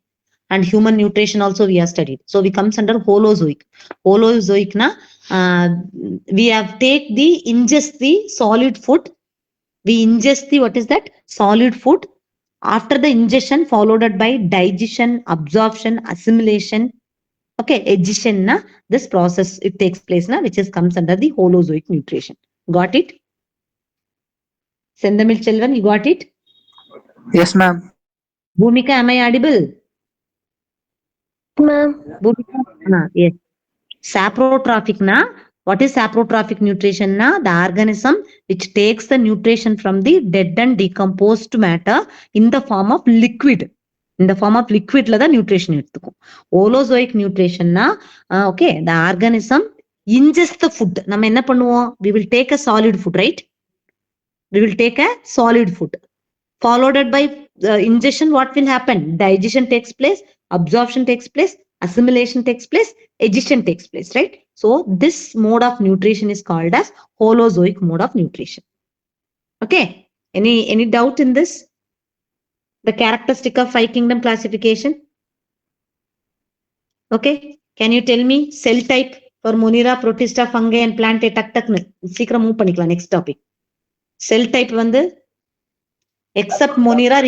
[SPEAKER 2] And human nutrition also we have studied. So we comes under holozoic. Holozoic, na, we have ingest the solid food. We ingest the, what is that? Solid food. After the ingestion, followed by digestion, absorption, assimilation. Okay, digestion, na, this process, it takes place, na, which is comes under the holozoic nutrition. Got it? Sendamil children, you got it?
[SPEAKER 4] Yes, ma'am.
[SPEAKER 2] Bhumika, am I audible?
[SPEAKER 1] Ma'am.
[SPEAKER 2] Bhumika? Yes. Saprotrophic na, what is saprotrophic nutrition na? The organism which takes the nutrition from the dead and decomposed matter in the form of liquid. In the form of liquid la the nutrition எடுத்துக்கும். Holozoic nutrition na, okay, the organism ingest the food. நம்ம என்ன பண்ணுவோம்? We will take a solid food, right? We will take a solid food. Followed by ingestion, what will happen? Digestion takes place, absorption takes place, assimilation takes place, digestion takes place, right? So this mode of nutrition is called as holozoic mode of nutrition. Okay, any doubt in this? The characteristic of five kingdom classification? Okay, can you tell me cell type for monera, protista, fungi and plant? Tak taknu சீக்கிரம் move பண்ணிக்கலாம். Next topic. Cell type வந்து except monera.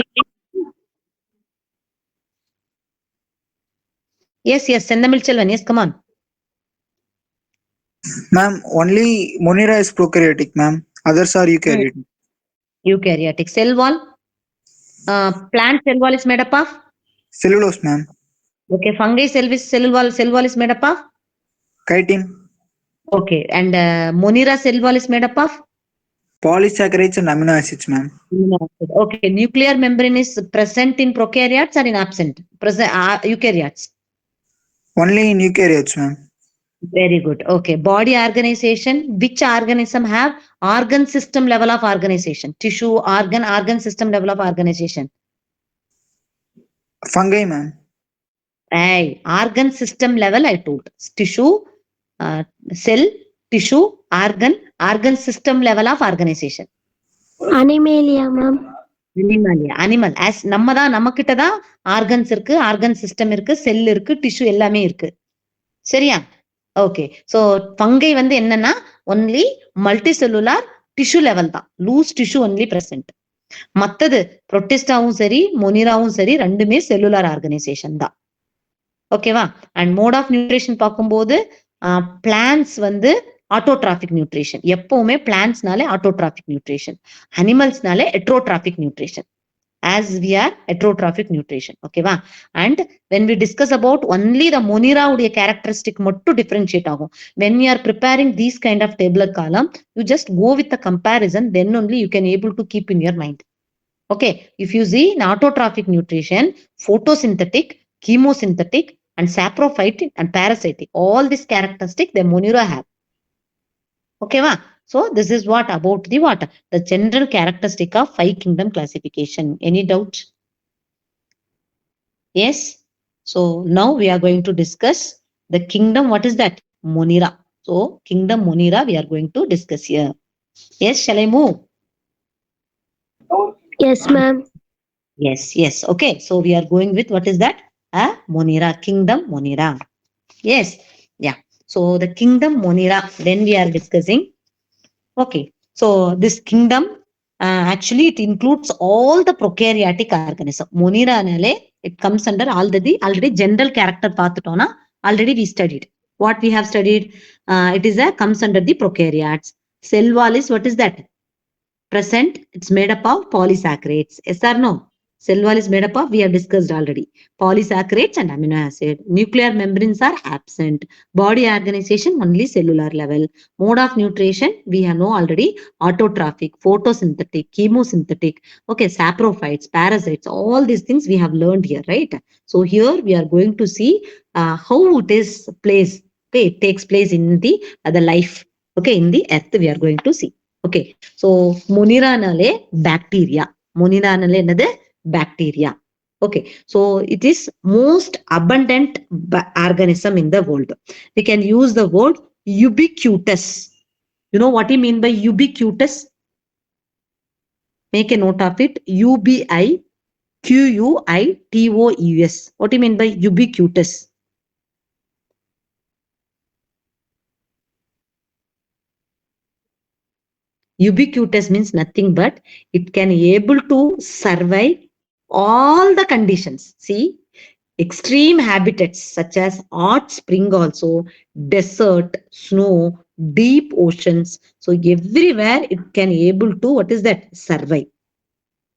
[SPEAKER 2] Yes, Sendamil Chelvan, yes, come on.
[SPEAKER 4] Ma'am, only Monera is prokaryotic, ma'am. Others are eukaryotic.
[SPEAKER 2] Eukaryotic. Cell wall. Plant cell wall is made up of?
[SPEAKER 4] Cellulose, ma'am.
[SPEAKER 2] Okay. Fungi cell wall is made up of?
[SPEAKER 4] Chitin.
[SPEAKER 2] Okay. And monera cell wall is made up of?
[SPEAKER 4] Polysaccharides and amino acids, ma'am.
[SPEAKER 2] Okay. Nuclear membrane is present in prokaryotes or in absent? Present eukaryotes?
[SPEAKER 4] Only in eukaryotes, ma'am.
[SPEAKER 2] Very good. Okay. Body organization. Which organism have organ system level of organization? Tissue, organ system level of organization.
[SPEAKER 4] Fungi, ma'am.
[SPEAKER 2] Hey, organ system level I told. Tissue, cell, tissue, organ system level of organization.
[SPEAKER 1] Animalia, ma'am.
[SPEAKER 2] Animal. As நம்மக்கிட்ட தான் organs இருக்கு, organ system இருக்கு, செல் இருக்கு, tissue எல்லாமே இருக்கு. சரியா? Okay. So fungi வந்து என்னன்னா only multi cellular tissue level தான். Loose tissue only present. மத்தது புரோட்டிஸ்டாவும் சரி, மொனிராவும் சரி, ரெண்டுமே செல்லுலார் ஆர்கனைசேஷன் தான். ஓகேவா? அண்ட் மோட் ஆஃப் நியூட்ரிஷன் பார்க்கும்போது பிளான்ஸ் வந்து ஆட்டோட்ராபிக் நியூட்ரிஷன். எப்பவுமே பிளான்ட்ஸ்னாலே ஆட்டோட்ராபிக் நியூட்ரிஷன், அனிமல்ஸ்னாலே heterotrophic nutrition. As we are heterotrophic nutrition. Okay va? And when we discuss about only the monera udiya characteristic mattu differentiate agum. When you are preparing these kind of tabular column, you just go with the comparison, then only you can able to keep in your mind. Okay, if you see in autotrophic nutrition, photosynthetic, chemosynthetic and saprophytic and parasitic, all these characteristics the monera have. Okay va? So this is what about the what? The general characteristic of five kingdom classification. Any doubt? Yes. So now we are going to discuss the kingdom. What is that? Monera. So kingdom Monera we are going to discuss here. Yes, shall I move?
[SPEAKER 1] Yes, ma'am.
[SPEAKER 2] Yes. Okay. So we are going with what is that? Monera. Kingdom Monera. Yes. Yeah. So the kingdom Monera. Then we are discussing. Okay, so this kingdom actually it includes all the prokaryotic organism. Monera nale it comes under already general character pathutona already we studied. What we have studied, it is comes under the prokaryotes. Cell wall is what is that? Present, it's made up of polysaccharides. Yes or no? Cell wall is made up of, we have discussed already, polysaccharides and amino acid. Nuclear membranes are absent. Body organization only cellular level. Mode of nutrition we have know already, autotrophic, photosynthetic, chemosynthetic, okay, saprophytes, parasites, all these things we have learned here, right? So here we are going to see how it is placed. Okay, it takes place in the life, okay, in the earth we are going to see. Okay, so monera nale bacteria. Monera nale என்னது bacteria. Okay, so it is most abundant organism in the world. We can use the word ubiquitous. You know what I mean by ubiquitous? Make a note of it. ubiquitous. What do you mean by ubiquitous? Ubiquitous means nothing but it can able to survive all the conditions. See, extreme habitats such as hot spring also, desert, snow, deep oceans. So everywhere it can able to, what is that? Survive.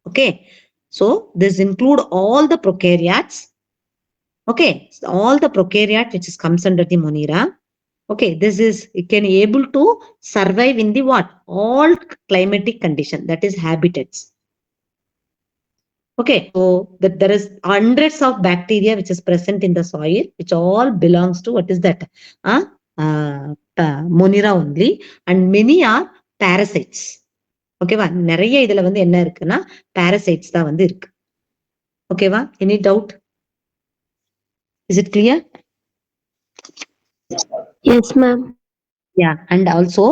[SPEAKER 2] Okay. So this include all the prokaryotes. Okay. So all the prokaryote which is comes under the monera. Okay, this is, it can able to survive in the what? All climatic condition, that is habitats. Okay, so that there is hundreds of bacteria which is present in the soil, which all belongs to what is that? Monera only, and many are parasites. ஓகேவா, நிறைய இதுல வந்து என்ன இருக்குன்னா parasites தான் வந்து இருக்கு. ஓகேவா, any doubt? Is it clear?
[SPEAKER 1] Yes, ma'am.
[SPEAKER 2] Yeah, and also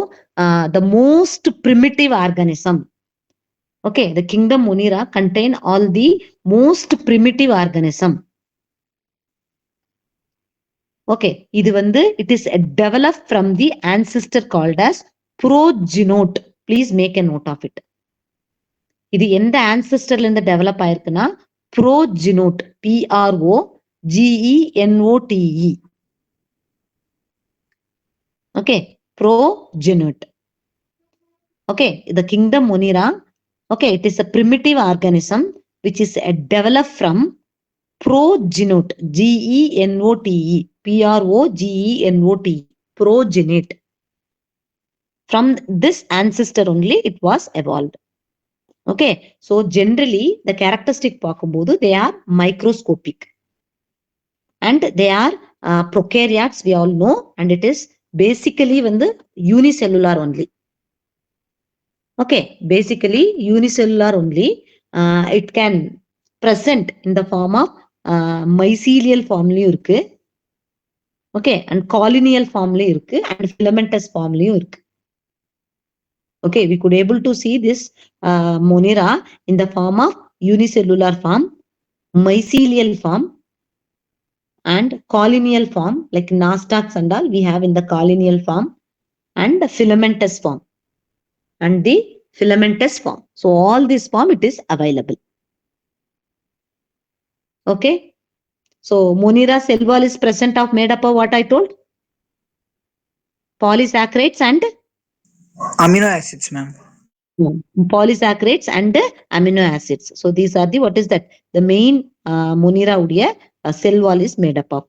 [SPEAKER 2] the most primitive organism. Okay, the kingdom Monera contain all the most primitive organism. Okay, இது வந்து it is developed from the ancestor called as progenote. Please make a note of it. இது எந்த ancestorல இருந்து develop ஆயிருக்குன்னா progenote, PROGENOTE. Okay, progenote. Okay, the kingdom Monera. Okay, it is a primitive organism which is developed from progenote, GENOTE, PROGENOTE, progenate. From this ancestor only it was evolved. Okay, so generally the characteristic பார்க்கும்போது they are microscopic and they are prokaryotes, we all know, and it is basically வந்து unicellular only. Okay, basically unicellular only. It can present in the form of mycelial formலயும் இருக்கு. Okay, and colonial formலயும் இருக்கு, and filamentous formலயும் இருக்கு. Okay, we could able to see this Monera in the form of unicellular form, mycelial form, and colonial form, like nostocs and all we have in the colonial form, and the filamentous form, and the filamentous form. So all this form it is available. Okay, so Monera cell wall is present of made up of what I told? Polysaccharides and
[SPEAKER 4] Amino acids, ma'am.
[SPEAKER 2] polysaccharides and amino acids. So these are the, what is that? The main Monera udia cell wall is made up of.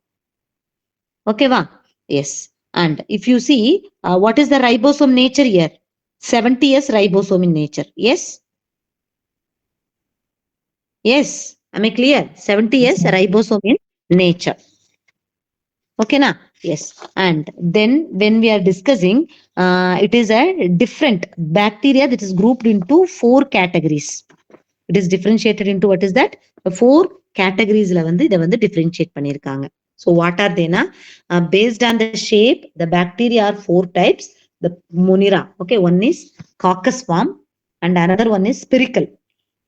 [SPEAKER 2] Okay, va? Yes. And if you see, what is the ribosome nature here? 70s ribosome in nature. Yes. Yes. Am I clear? 70s ribosome in nature. Okay, na? Yes. And then when we are discussing, it is a different bacteria that is grouped into 4 categories. It is differentiated into what is that? 4 categories la வந்து இதை வந்து differentiate பண்ணிருக்காங்க. So what are they na? Based on the shape, the bacteria are 4 types. The Monera. Okay, one is coccus form and another one is spherical.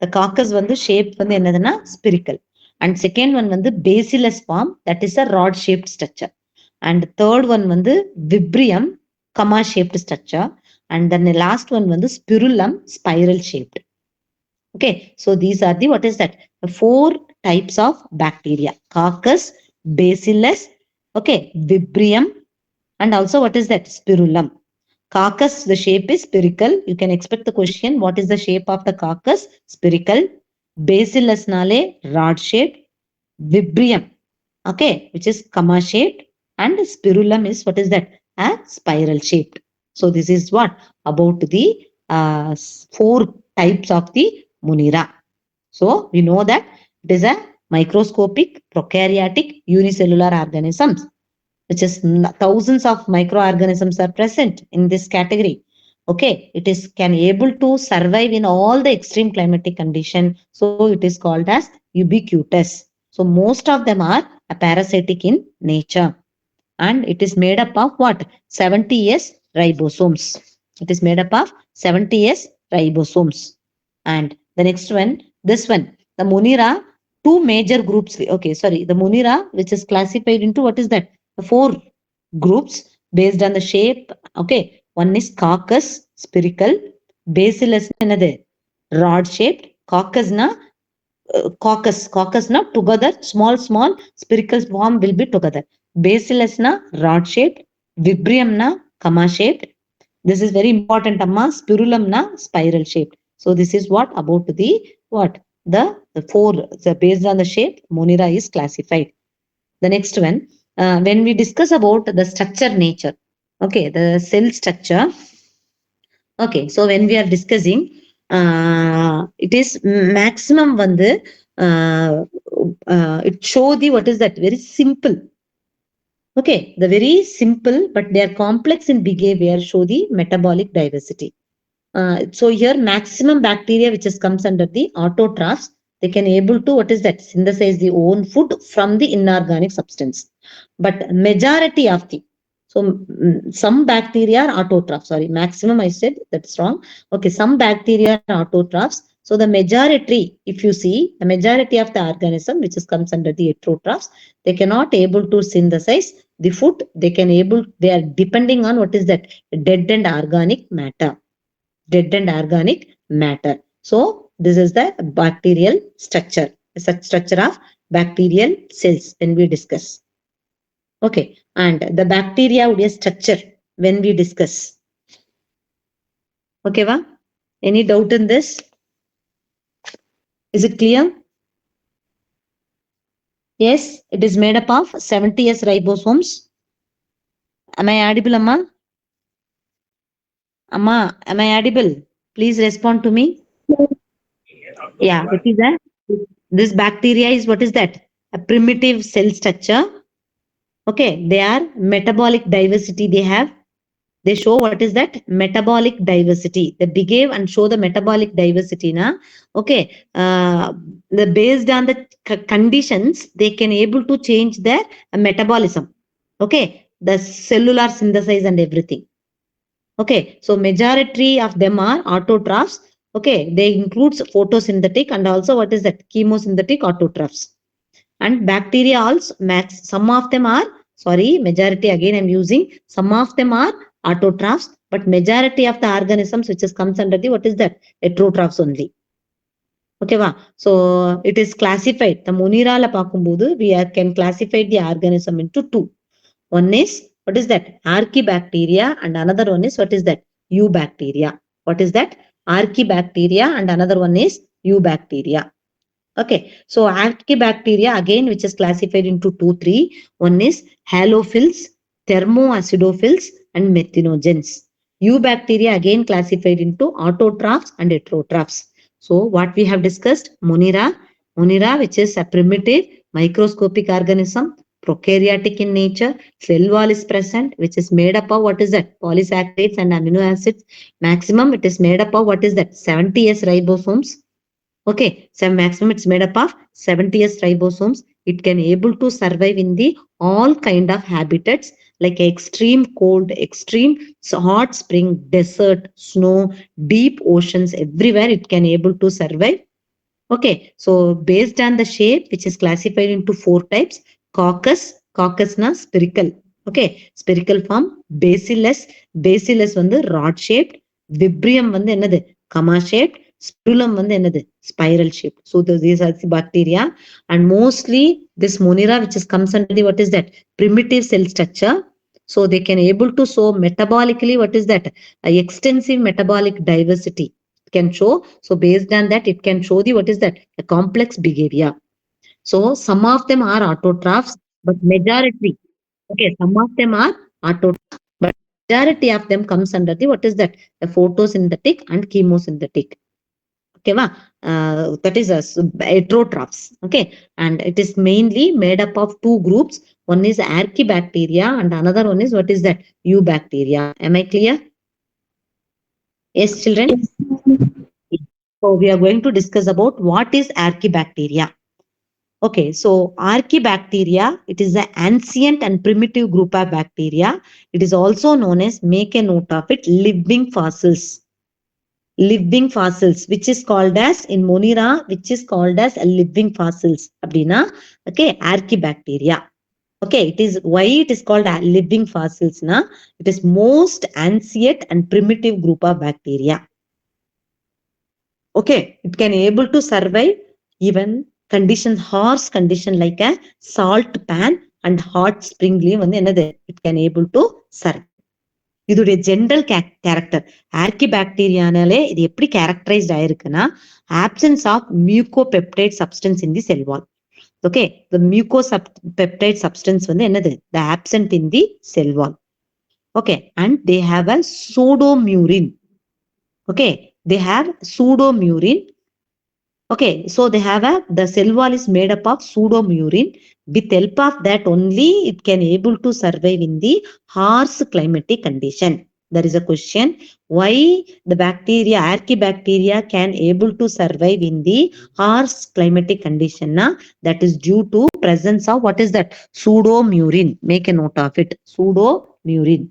[SPEAKER 2] The coccus வந்து shape வந்து என்னதுன்னா spherical. And second one வந்து bacillus form, that is a rod shaped structure. And third one வந்து vibrium, comma shaped structure. And then the last one வந்து spirillum, spiral shaped. Okay, so these are the, what is that? The 4 types of bacteria: coccus, bacillus, okay, vibrium, and also what is that? Spirillum. Coccus, the shape is spherical. You can expect the question, what is the shape of the coccus? Spherical. Bacillus nale rod shaped. Vibrium, okay, which is comma shaped, and spirillum is, what is that? A spiral shaped. So this is what about the 4 types of the Monera. So we know that it is a microscopic, prokaryotic, unicellular organisms, which is thousands of microorganisms are present in this category. Okay, it is can able to survive in all the extreme climatic condition. So it is called as ubiquitous. So most of them are parasitic in nature, and it is made up of what? 70s ribosomes. It is made up of 70s ribosomes. And the next one, this one, the Monera, 2 major groups. Okay, sorry, the Monera, which is classified into, what is that? The 4 groups based on the shape. Okay, one is coccus, spherical. Bacillus another rod shaped. Coccus na together, small spherical form will be together. Bacillus na rod shaped. Vibrium na comma shaped. This is very important, amma. Spirillum na spiral shaped. So this is what about the, what? The 4, the based on the shape, Monera is classified. The next one, when we discuss about the structure nature, Okay, the cell structure. Okay, so when we are discussing, it is maximum வந்து it show the what is that very simple. Okay, the very simple but they are complex in behavior show the metabolic diversity. So here maximum bacteria which is comes under the autotrophs, they can able to what is that synthesize the own food from the inorganic substance. But majority of the some bacteria are autotrophs. Sorry, maximum I said that's wrong. Okay, some bacteria are autotrophs. So the majority, if you see, the majority of the organism which is comes under the heterotrophs, they cannot able to synthesize the food. They are depending on what is that dead and organic matter. Dead and organic matter. So this is the bacterial structure, structure of bacterial cells when we discuss. Okay, and the bacteria would be a structure when we discuss. Okay, va? Any doubt in this? Is it clear? Yes, it is made up of 70S ribosomes. Am I audible, Amma? Amma, am I audible? Please respond to me. Yeah, it is a, this bacteria is what is that? A primitive cell structure. Okay, they are metabolic diversity they have. They show what is that metabolic diversity. They behave and show the metabolic diversity. Na? Okay, based on the conditions, they can able to change their metabolism. Okay, the cellular synthesis and everything. Okay, so majority of them are autotrophs. Okay, they includes photosynthetic and also what is that chemosynthetic autotrophs. And bacteria also some of them are, sorry, majority again I'm using, some of them are autotrophs, but majority of the organisms which is comes under the what is that heterotrophs only. Okay va? So it is classified, the Monira la paakumbodhu we can classify the organism into two. One is what is that archibacteria and another one is what is that eubacteria. What is that archibacteria and another one is eubacteria. Okay, so archibacteria again which is classified into 2-3. One is halophils, thermoacidophils and methanogens. Eubacteria again classified into autotrophs and heterotrophs. So what we have discussed, Monera which is a primitive microscopic organism, prokaryotic in nature, cell wall is present which is made up of what is that polysaccharides and amino acids. Maximum it is made up of what is that 70S ribosomes. Okay, so maximum it's made up of 70S ribosomes. It can able to survive in the all kind of habitats like extreme cold, extreme hot spring, desert, snow, deep oceans, everywhere it can able to survive. Okay, so based on the shape which is classified into 4 types, coccus na spherical. Okay, spherical form, bacillus வந்து rod shaped, vibrium வந்து என்னது comma shaped, spirulum வந்து என்னது spiral shaped. So these are the bacteria, and mostly this Monera which is comes under the what is that primitive cell structure. So they can able to show metabolically what is that extensive metabolic diversity can show. So based on that it can show the what is that a complex behavior. So some of them are autotrophs, but majority, okay, some of them are autotrophs, but majority of them comes under the what is that the photosynthetic and chemosynthetic. Okay, that is a heterotrophs. Okay, and it is mainly made up of 2 groups. One is archibacteria and another one is what is that eubacteria. Am I clear? Yes, children. So we are going to discuss about what is archibacteria. Okay, so archibacteria, it is an ancient and primitive group of bacteria. It is also known as, make a note of it, living fossils. Living fossils, which is called as in Monera, which is called as a living fossils. Abdina, okay, archibacteria. Okay, it is why it is called a living fossils. Na? It is most ancient and primitive group of bacteria. Okay, it can able to survive even conditions, harsh condition like a salt pan and hot spring வந்து என்னது it can able to survive. இதோடைய general character ஆர்கிபாக்டீரியானாலே இது எப்படி characterised ஆயிருக்குன்னா absence of mucopeptide substance in the cell wall. Okay, the mucopeptide substance வந்து என்னது the absent in the cell wall. Okay, and they have a pseudomurine. Okay, they have pseudomurine. Okay, so they have the cell wall is made up of pseudomurine. With help of that only it can able to survive in the harsh climatic condition. There is a question, why the bacteria, archaebacteria can able to survive in the harsh climatic condition? That is due to presence of what is that? Pseudomurine. Make a note of it. Pseudomurine.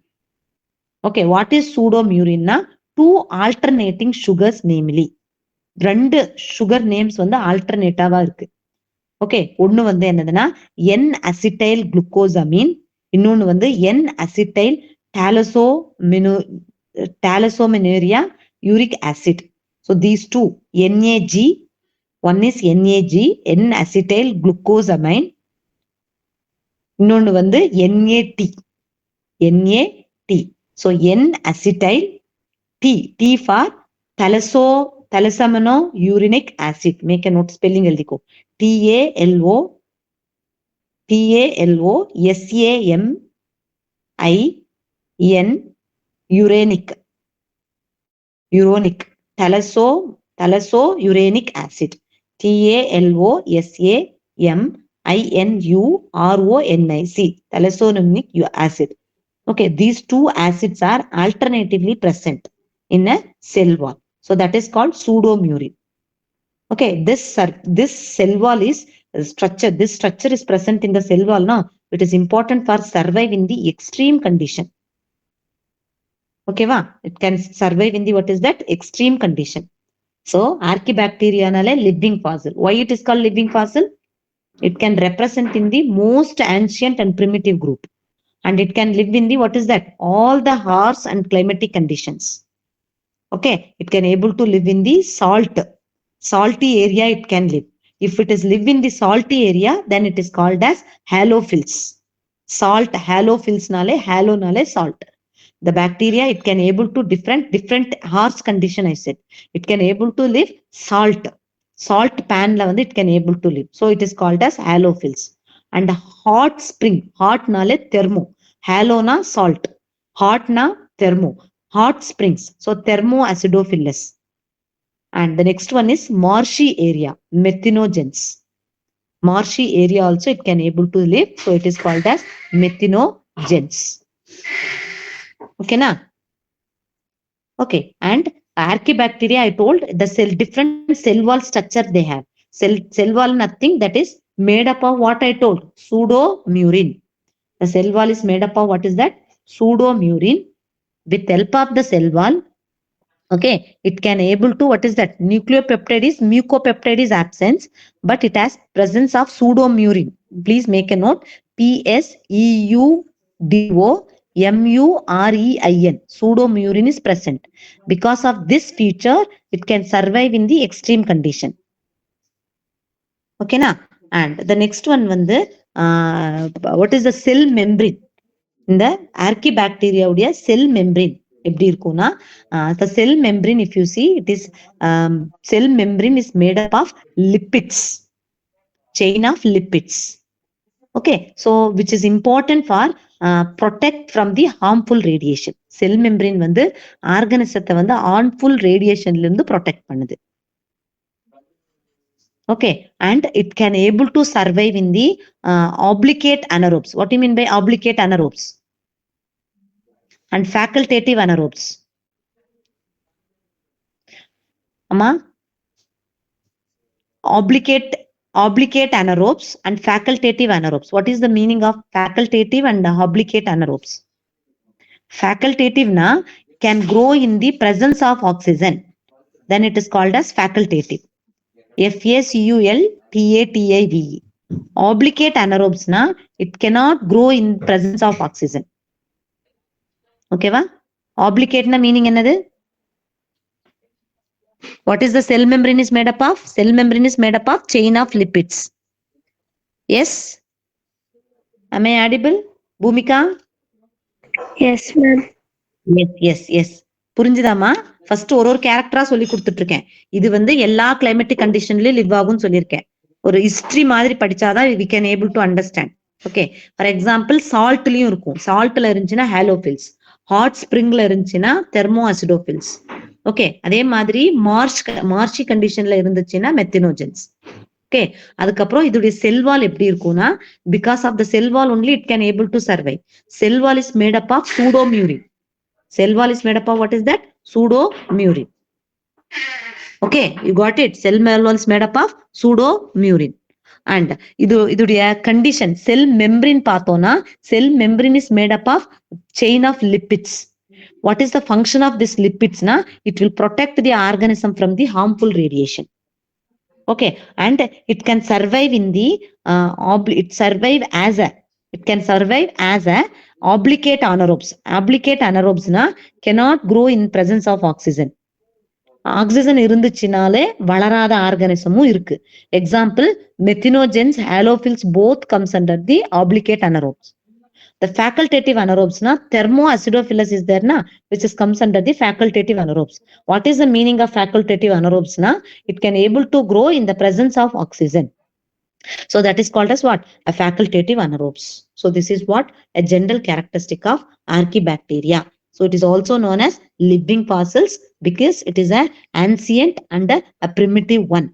[SPEAKER 2] Okay, what is pseudomurine? Two alternating sugars, namely. ரெண்டு sugar names வந்து ஆல்டர்னேட்டாவா இருக்கு. Okay, ஒண்ணு வந்து என்னதுன்னா என் acetyl glucosamine, இன்னொன்னு வந்து N acetyl talosaminuronic acid. So these two NAG, one is NAG N acetyl glucosamine, இன்னொன்னு வந்து NAD. So N acetyl T for talosaminuronic acid. Make a note, spelling எழுதிக்கோ. TALO SAMIN uronic talosaminuronic acid. TALO SAMINURONIC talosaminuronic acid. Okay, these two acids are alternatively present in a cell wall. So that is called pseudomurine. Okay, this cell wall is structure. This structure is present in the cell wall. Now, it is important for survive in the extreme condition. Okay, it can survive in the what is that? Extreme condition. So, archaebacteria nale living fossil. Why it is called living fossil? It can represent in the most ancient and primitive group. And it can live in the what is that? All the harsh and climatic conditions. Okay, it can able to live in the salty area. It can live. If it is live in the salty area, then it is called as halophils. Salt, halophils nale, halo nale salt. The bacteria, it can able to different harsh condition. I said it can able to live salt pan la வந்து it can able to live. So it is called as halophils. And hot spring, hot nale thermo, halo na salt, hot na thermo, hot springs. So thermoacidophilus. And the next one is marshy area, methanogens. Marshy area also it can able to live. So it is called as methanogens. Okay, na? Okay, and archaebacteria, I told the different cell wall structure they have. Cell wall nothing, that is made up of what I told, pseudomurine. The cell wall is made up of what is that? Pseudomurine. With help of the cell wall, okay, it can able to what is that? Nucleopeptide is mucopeptide is absence, but it has presence of pseudomurine. Please make a note. PSEUDOMUREIN. Pseudomurine is present. Because of this feature, it can survive in the extreme condition. Okay, na? And the next one, what is the cell membrane? இந்த archaebacteria உடைய cell membrane எப்படி இருக்கும்னா, the cell membrane, if you see, it is cell membrane is made up of lipids, chain of lipids. Okay, so which is important for protect from the harmful radiation. Cell membrane வந்து ஆர்கனிசத்தை வந்து harmful radiationல இருந்து protect பண்ணுது. Okay, and it can able to survive in the obligate anaerobes. What do you mean by obligate anaerobes? And facultative anaerobes. Amma, obligate anaerobes and facultative anaerobes. What is the meaning of facultative and obligate anaerobes? Facultative na can grow in the presence of oxygen. Then it is called as facultative. FACULTATIVE. Obligate anaerobes na, it cannot grow in presence of oxygen. Okay, va? Obligate na meaning என்னது? What is the cell membrane is made up of? Cell membrane is made up of chain of lipids. Yes? Am I audible? Bhumika?
[SPEAKER 1] Yes, ma'am.
[SPEAKER 2] Yes. புரிஞ்சுதாமா? First ஒரு கேரக்டரா சொல்லி கொடுத்துட்டு இருக்கேன். இது வந்து எல்லா கிளைமேட்டிக் கண்டிஷன்லயும் லிவ் ஆகும்னு சொல்லியிருக்கேன். ஒரு ஹிஸ்டரி மாதிரி படிச்சாதான் we can able to understand. Okay, for example சால்ட்லயும் இருக்கும். சால்ட்ல இருந்துச்சுன்னா ஹாலோஃபில்ஸ், ஹாட் ஸ்ப்ரிங்ல இருந்துச்சுன்னா தெர்மோ அசிடோஃபில்ஸ். ஓகே, அதே மாதிரி மார்ச்சி கண்டிஷன்ல இருந்துச்சுன்னா மெத்தினோஜென்ஸ். ஓகே, அதுக்கப்புறம் இதோடைய செல் வால் எப்படி இருக்கும்னா, because of the cell wall only it can able to survive. Cell wall is made up of pseudomurein. Cell wall is made up of what is that? Pseudomurine. Okay, you got it. Cell wall is made up of pseudomurine. And இதுடைய condition, cell membrane பார்த்தோம்னா, cell membrane is made up of chain of lipids. What is the function of this lipids? Na, it will protect the organism from the harmful radiation. Okay, and it can survive in the it can survive as a obligate anaerobes. Obligate anaerobes na cannot grow in presence of oxygen. Oxygen இருந்துச்சுனாலே வளராத ஆர்கானிசமும் இருக்கு. Example, methanogens, halophiles both comes under the obligate anaerobes. The facultative anaerobes na, thermoacidophilus is there na, which is comes under the facultative anaerobes. What is the meaning of facultative anaerobes na? It can able to grow in the presence of oxygen. So that is called as what? A facultative anaerobes. So this is what? A general characteristic of archaebacteria. So it is also known as living fossils because it is an ancient and a primitive one.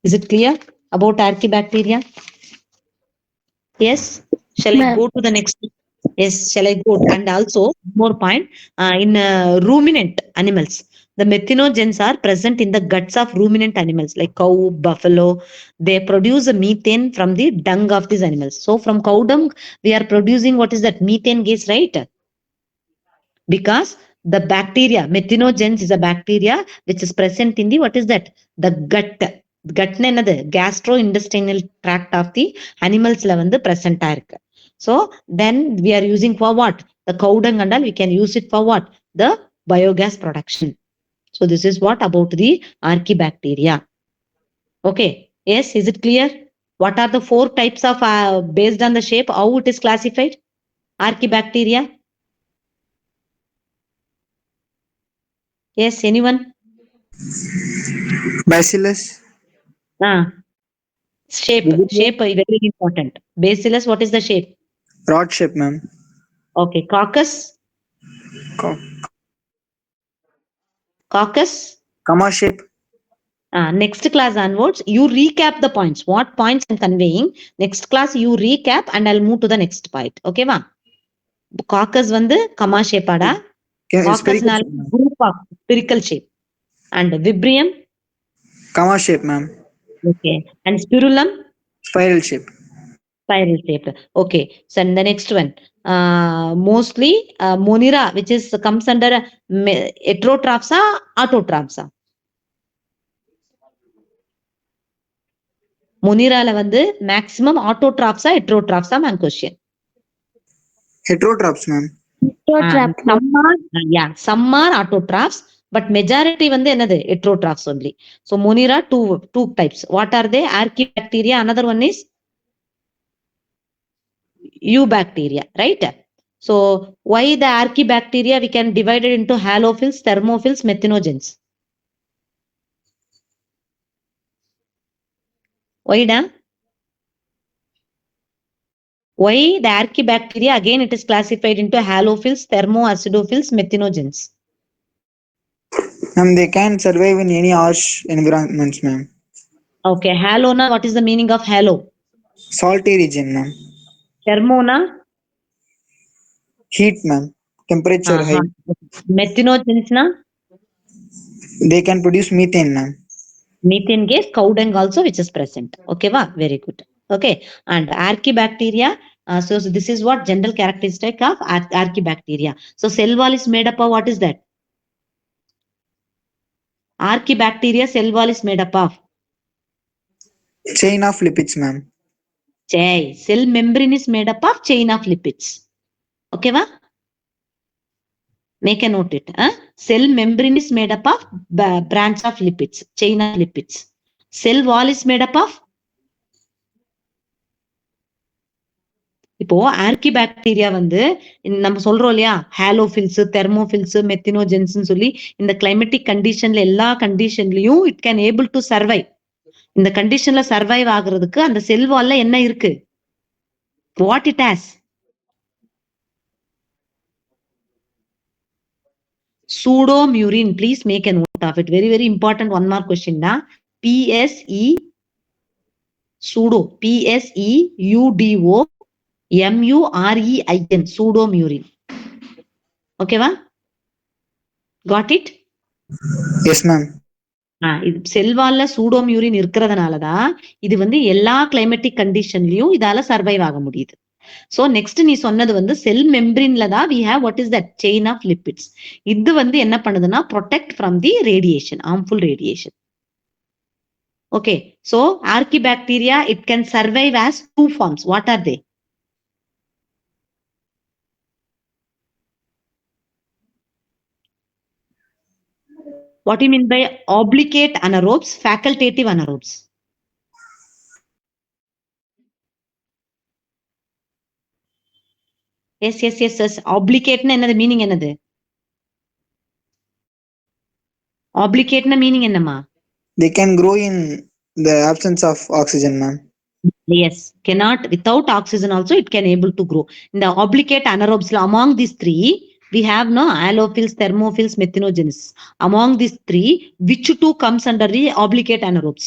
[SPEAKER 2] Is it clear about archaebacteria? Yes. Shall I
[SPEAKER 1] Ma'am.
[SPEAKER 2] go to the next? Yes, shall I go? And also, more point, in ruminant animals, the methanogens are present in the guts of ruminant animals like cow, buffalo. They produce a methane from the dung of these animals. So from cow dung, we are producing what is that? Methane gas, right? Because the bacteria, methanogens is a bacteria which is present in the, what is that? The gut. Gut என்னது? Gastrointestinal tract of the animalsல வந்து present இருக்கு. So then we are using for what? The cow dung and all, we can use it for what? The biogas production. So this is what about the archaebacteria. Okay. Yes, is it clear? What are the 4 types of based on the shape, how it is classified? Archaebacteria. Yes, anyone?
[SPEAKER 4] Bacillus.
[SPEAKER 2] Shape is very important. Bacillus, what is the shape?
[SPEAKER 4] Rod shape, ma'am.
[SPEAKER 2] Okay, coccus.
[SPEAKER 4] Co-
[SPEAKER 2] Coccus.
[SPEAKER 4] Comma shape.
[SPEAKER 2] Next class onwards, you recap the points. What points I'm conveying? Next class you recap and I'll move to the next point. Okay, va? Coccus வந்து comma shape ஆடா. Coccus
[SPEAKER 4] Spherical
[SPEAKER 2] நால
[SPEAKER 4] shape, ma'am.
[SPEAKER 2] group of spherical shape. And Vibrium.
[SPEAKER 4] Comma shape, ma'am.
[SPEAKER 2] Okay. And Spirulum.
[SPEAKER 4] Spiral shape.
[SPEAKER 2] Spiral shaped. Okay. So and the next one, mostly Monera, which is comes under heterotrophs, autotrophs. Monera வந்து maximum autotrophs, heterotrophs, man question.
[SPEAKER 4] Heterotrophs, ma'am.
[SPEAKER 2] Some are autotrophs, but majority வந்து என்னது? Heterotrophs only. So Monera two types. What are they? Archaebacteria. Another one is eubacteria, right? So why the archaebacteria we can divide it into halophils, thermophils, methanogens? Why da? Why the archaebacteria again it is classified into halophils, thermoacidophils, methanogens?
[SPEAKER 4] Ma'am, they can survive in any harsh environments, ma'am.
[SPEAKER 2] Okay, halo na, what is the meaning of halo?
[SPEAKER 4] Salty region, ma'am.
[SPEAKER 2] Thermo na?
[SPEAKER 4] Heat, ma'am. Temperature high.
[SPEAKER 2] Methanogens na?
[SPEAKER 4] They can produce methane, ma'am.
[SPEAKER 2] Methane gas, cow dung also which is present. Okay, va? Very good. Okay, and archaebacteria. So this is what general characteristic of archaebacteria. So cell wall is made up of what is that? Archaebacteria cell wall is made up of
[SPEAKER 4] Chain of lipids, ma'am.
[SPEAKER 2] cell membrane is made up of chain of lipids. Okay, va? Make a note it. Cell membrane is made up of branch of lipids, chain of lipids. Cell wall is made up of. இப்போ ஆர்கிபாக்டீரியா வந்து நம்ம சொல்றோம் இல்லையா, ஹாலோஃபில்ஸ், thermophiles, மெத்தினோஜென்ஸ் சொல்லி இந்த climatic கண்டிஷன்ல எல்லா கண்டிஷன்லயும் it can able to survive. இந்த கண்டிஷன்ல சர்வைவ் ஆகுறதுக்கு அந்த செல் வால்ல என்ன இருக்கு? What it has? Pseudomurine. Please make a note of it. Very, very important. One more question. Na? PSE pseudo. PSEUDOMUREIN. Pseudomurine. Okay, va? Got it?
[SPEAKER 4] Yes, ma'am.
[SPEAKER 2] இது செல்வால்ல சூடோமியூரின் இருக்கிறதுனாலதான் இது வந்து எல்லா கிளைமேட்டிக் கண்டிஷன்லயும் இதால சர்வைவ் ஆக முடியுது. சோ நெக்ஸ்ட் நீ சொன்னது வந்து செல் மெம்பரின்ல தான் we have what is that chain of lipids. இது வந்து என்ன பண்ணுதுன்னா protect from the radiation, harmful radiation. Okay, so archibacteria, it can survive as two forms. What are they? What do you mean by obligate anaerobes, facultative anaerobes? Yes. Obligate na என்னது meaning என்னது? Obligate na meaning என்னமா?
[SPEAKER 4] They can grow in the absence of oxygen, ma'am.
[SPEAKER 2] Yes, cannot without oxygen also it can able to grow. In the obligate anaerobes, among these three, we have no halophiles, thermophils, methanogenesis. Among these three, which two comes under the obligate anaerobes?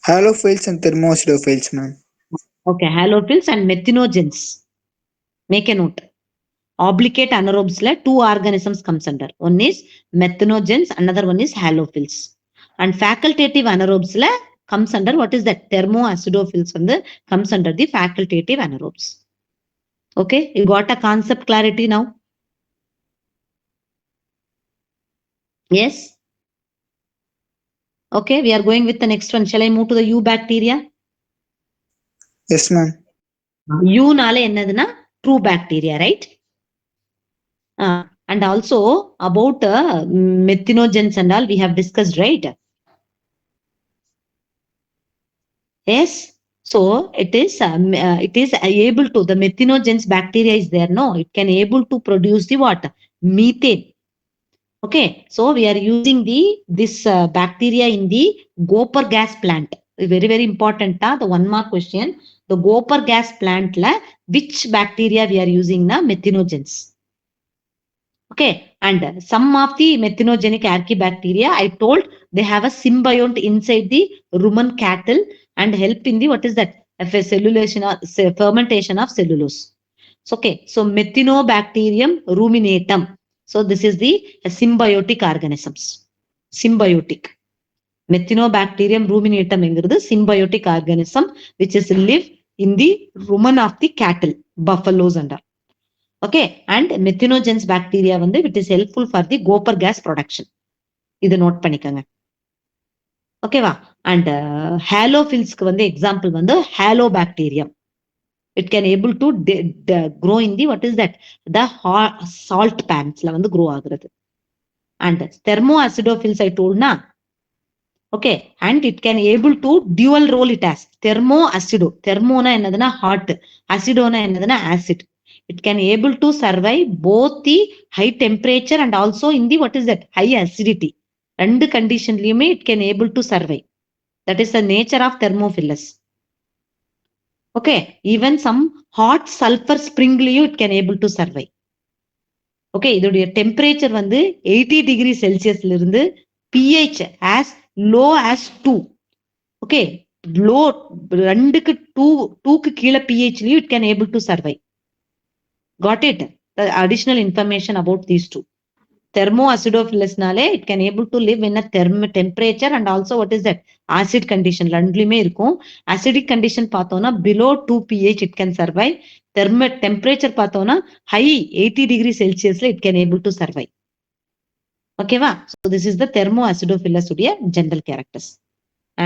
[SPEAKER 4] Halophiles and thermoacidophils, ma'am.
[SPEAKER 2] Okay, halophiles and methanogens. Make a note. Obligate anaerobes la two organisms comes under. One is methanogens, another one is halophils. And facultative anaerobes la comes under what is that? Thermoacidophils comes under the facultative anaerobes. Okay, you got a concept clarity now? Yes. Okay, we are going with the next one. Shall I move to the eubacteria?
[SPEAKER 4] Yes, ma'am.
[SPEAKER 2] U nale ennaduna true bacteria, right? And also about methanogens and all we have discussed, right? Yes. So it is able to, the methanogens bacteria is there, no? It can able to produce the what? Methane. Okay, so we are using this bacteria in the Gopher gas plant. Very, very important. The one more question. The Gopher gas plant la which bacteria we are using na? Methanogens. Okay, and some of the methanogenic archaebacteria, I told they have a symbiont inside the rumen cattle and help in the what is that? Cellulation or fermentation of cellulose. So, okay, so Methanobacterium ruminatum. So this is the symbiotic organisms. Symbiotic. Methanobacterium ruminatum engiradhu symbiotic organism which is live in the rumen of the cattle, buffaloes and all. Okay, and methanogens bacteria வந்து it is helpful for the Gopher gas production. இது note பண்ணிக்கங்க. ஓகேவா? And ஹாலோஃபில்ஸ்க்கு வந்து example வந்து ஹாலோபாக்டீரியம். It can able to grow in the what is that? The salt pans la வந்து grow ஆகுறது. And thermoacidophils I told na. Okay, and it can able to dual role it has. Thermoacido. Thermo na என்னதுன்னா hot. Acido na என்னதுன்னா acid. It can able to survive both the high temperature and also in the what is that? High acidity. ரெண்டு கண்டிஷன்லயுமே it can able to survive. That is the nature of thermophilus. Okay, even some hot sulfur springலையும் it can able to survive. Okay, இதோடைய temperature வந்து 80 degree செல்சியஸ்ல இருந்து pH as low as 2. Okay, low ரெண்டுக்கு 2க்கு கீழே pHலயும் it can able to survive. Got it? The additional information about these two. Thermoacidophilus nale it can able to live in a temperature and also what is that? Acid condition. ரெண்டுலயுமே இருக்கும். Acidic condition பார்த்தோம்னா below 2 pH it can survive. Temperature பார்த்தோம்னா high 80 degree Celsius it can able to survive. Okay va? So this is the thermoacidophilus உடைய general characters.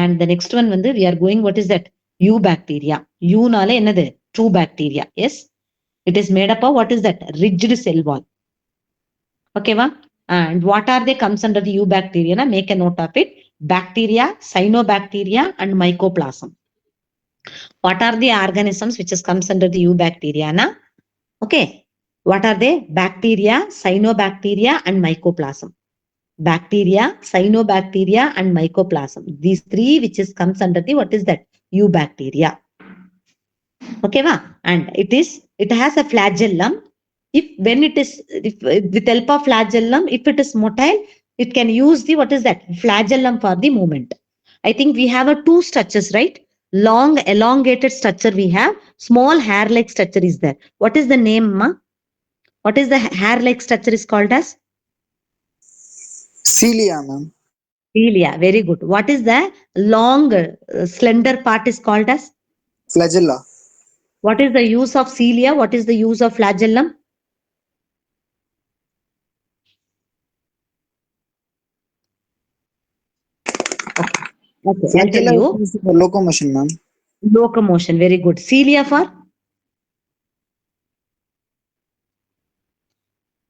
[SPEAKER 2] And the next one வந்து we are going what is that? Eubacteria. U நாலே என்னது? True bacteria. Yes. It is made up of what is that? Rigid cell wall. Okay va? And what are they comes under the eubacteria? Na? Make a note of it. Bacteria, cyanobacteria and mycoplasm. What are the organisms which is comes under the eubacteria? Na? Okay. What are they? Bacteria, cyanobacteria and mycoplasm. Bacteria, cyanobacteria and mycoplasm. These three which is comes under the what is that? Eubacteria. Okay va? And it has a flagellum when it is, with help of flagellum, if it is motile, it can use the, what is that, flagellum for the movement. I think we have a two structures, right? Long elongated structure we have, small hair like structure is there. What is the name, ma? What is the hair like structure is called as?
[SPEAKER 4] Cilia, ma'am.
[SPEAKER 2] Cilia. Very good. What is the long slender part is called as?
[SPEAKER 4] Flagella.
[SPEAKER 2] What is the use of cilia? What is the use of flagellum? Okay, I'll tell
[SPEAKER 4] Flagella is
[SPEAKER 2] you.
[SPEAKER 4] used for locomotion, ma'am.
[SPEAKER 2] Locomotion. Very good. Cilia for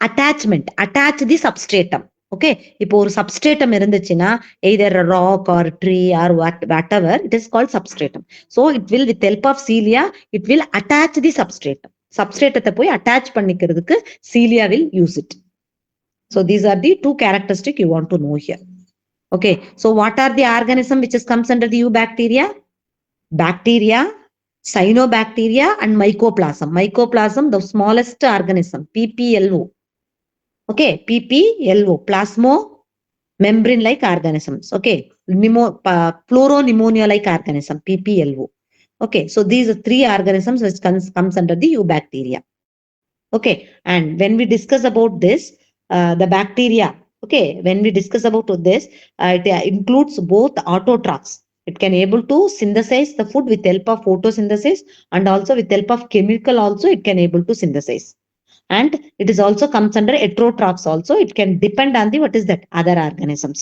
[SPEAKER 2] attachment. Attach the substratum. Okay. இப்போ ஒரு substratum இருந்துச்சுன்னா either a rock or tree or whatever, it is called substratum. So it will, with help of cilia, it will attach the substratum. Substratum போய் attach பண்ணிக்கிறதுக்கு cilia will use it. So these are the two characteristics you want to know here. Okay. So what are the organism which comes under the eubacteria? Bacteria, cyanobacteria and mycoplasm. Mycoplasm, the smallest organism, PPLO. Okay, PPLO, plasmo membrane like organisms. Okay, fluoropneumonia like organism, PPLO. Okay, so these are three organisms which comes under the eubacteria. Okay, and when we discuss about this, the bacteria, okay, when we discuss about this, it includes both autotrophs. It can able to synthesize the food with help of photosynthesis, and also with help of chemical also it can able to synthesize. And it is also comes under heterotrophs also. It can depend on the, what is that, other organisms.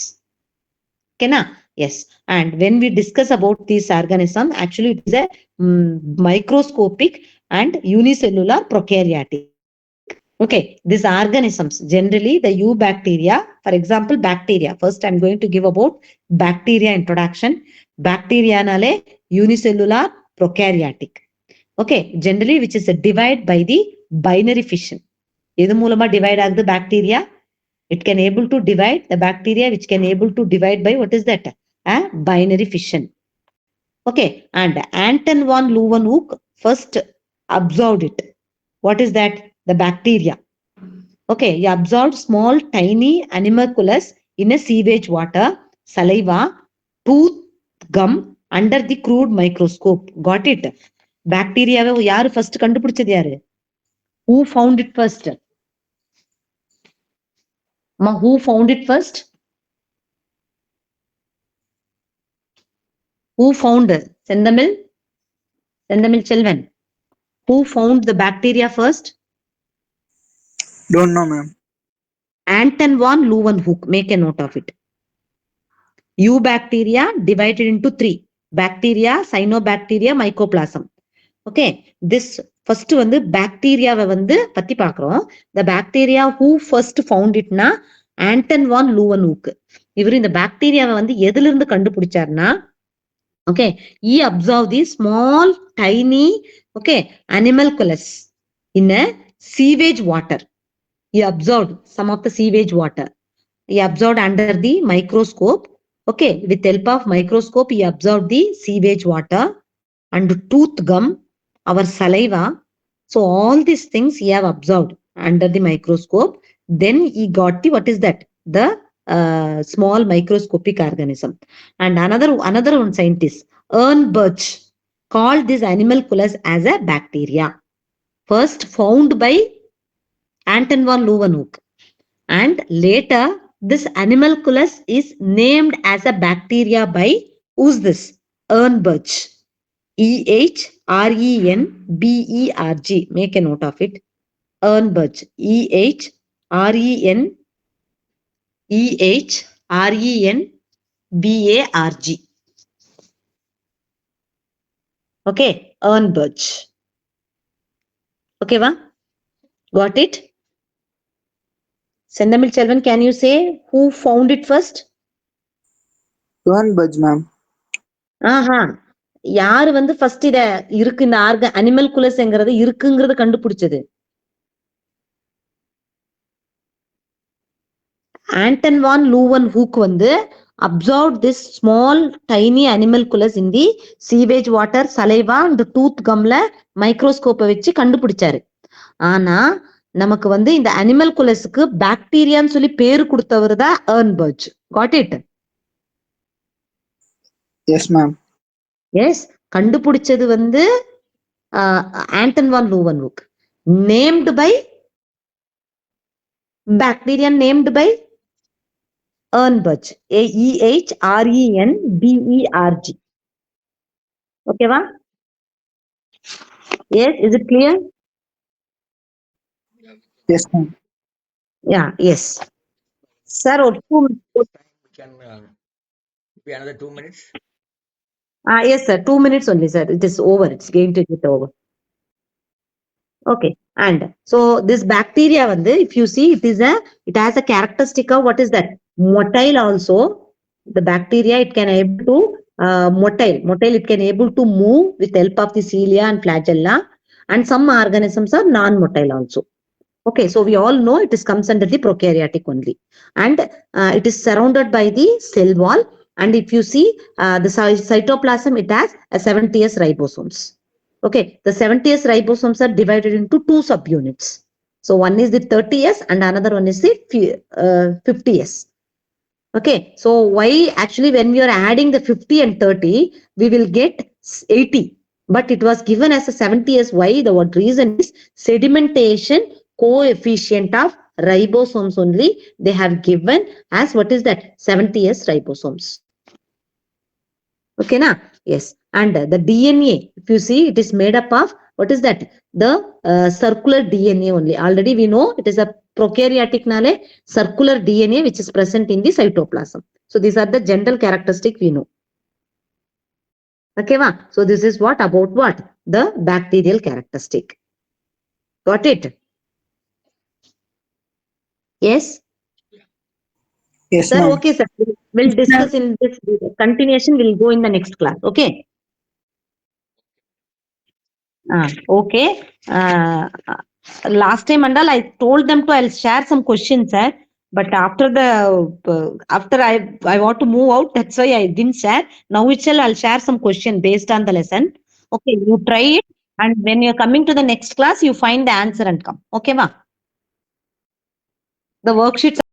[SPEAKER 2] Okay, na? Yes. And when we discuss about this organism, actually it is a microscopic and unicellular prokaryotic. Okay, these organisms, generally the eubacteria, for example, bacteria. First, I'm going to give about bacteria introduction. Bacteria nale unicellular prokaryotic. Okay, generally which is a divide by the binary fission. எது மூலமா divide ஆகுது bacteria? It can able to divide the bacteria which can able to divide by, what is that? A binary fission. Okay, and Anton von Leeuwenhoek first observed it. What is that? The bacteria. Okay, he observed small tiny animalcules in a sewage water, saliva, tooth, gum under the crude microscope. Got it? Bacteria யாரு first கண்டுபிடிச்சது யாரு? Who found it first? Ma, who found it first? Who found? Sendamil? Sendamil Chelvan. Who found the bacteria first?
[SPEAKER 4] Don't know, ma'am.
[SPEAKER 2] Anton von Leeuwenhoek. Make a note of it. Eubacteria divided into three. Bacteria, cyanobacteria, mycoplasm. Okay. This first வந்து bacteria வந்து பத்தி பார்க்கிறோம். The bacteria who first found it na Anton von Leeuwenhoek. இவர் இந்த பாக்டீரியாவை வந்து எதுல இருந்து கண்டுபிடிச்சார்னா, okay, he observed the small tiny, okay, animalcules in a sewage water. He observed some of the sewage water. He observed under the microscope. Okay, with help of microscope, he observed the sewage water and tooth gum, our saliva. So all these things he have observed under the microscope. Then he got the, what is that? The small microscopic organism. And another one scientist, Birch, called this animalculus as a bacteria. First found by Anton von Leeuwenhoek. And later, this animalculus is named as a bacteria by, who's this? Birch. EHRENBERG. Make a note of it. Birch. EHRENBERG. Okay, Birch. Okay, va? Got it? Sendamil Chelvan, can you say who found it first?
[SPEAKER 4] Budge, ma'am.
[SPEAKER 2] ஆஹா, யாரு வந்து first இத இருக்கு, இந்த அனிமல்குலஸ்ங்கிறது இருக்குங்கிறத கண்டுபிடிச்சது? Anton von Leeuwenhoek வந்து observed this small tiny animalculus in the sewage water, saliva and tooth gumல மைக்ரோஸ்கோப்பை வச்சு கண்டுபிடிச்சாரு. ஆனா நமக்கு வந்து இந்த அனிமல் குலஸுக்கு பாக்டீரியான்னு சொல்லி பேரு கொடுத்தவர் தான் Ehrenberg. Got it?
[SPEAKER 4] Yes, ma'am.
[SPEAKER 2] Yes. கண்டுபிடிச்சது வந்து Anton van Leeuwenhoek. Named by bacteria, named by Ehrenberg. AEHRENBERG. ஓகேவா? Yes, is it clear?
[SPEAKER 4] Yes, ma'am.
[SPEAKER 2] Yeah, yes sir. ஒரு 2
[SPEAKER 3] We can maybe another 2 minutes.
[SPEAKER 2] yes sir, 2 minutes only sir. It is over. It's going to get over. Okay. And so this bacteria வந்து, if you see, it has a characteristic of what is that? Motile also. The bacteria, it can able to motile. It can able to move with help of the cilia and flagella. And some organisms are non-motile also. Okay, so we all know it comes under the prokaryotic only, and it is surrounded by the cell wall. And if you see the cytoplasm, it has a 70s ribosomes. Okay, the 70s ribosomes are divided into 2 subunits. So one is the 30s and another one is the 50s. Okay, so why actually when we are adding the 50 and 30, we will get 80, but it was given as a 70s. Why? The what reason is sedimentation coefficient of ribosomes only they have given as what is that? 70s ribosomes. Okay, na? Yes. And the DNA, if you see, it is made up of what is that? The circular DNA only. Already we know it is a prokaryotic nale circular DNA which is present in the cytoplasm. So these are the general characteristic we know. Okay, va? So this is what about what? The bacterial characteristic. Got it? Yes?
[SPEAKER 4] Yes,
[SPEAKER 2] Sir,
[SPEAKER 4] ma'am.
[SPEAKER 2] okay, sir. We'll discuss in this continuation. We'll go in the next class. Okay? Okay. Last time and all, I told them to I'll share some questions, sir. But after I want to move out, that's why I didn't share. Now itself I'll share some question based on the lesson. Okay, you try it, and when you're coming to the next class, you find the answer and come. Okay, ma? The worksheets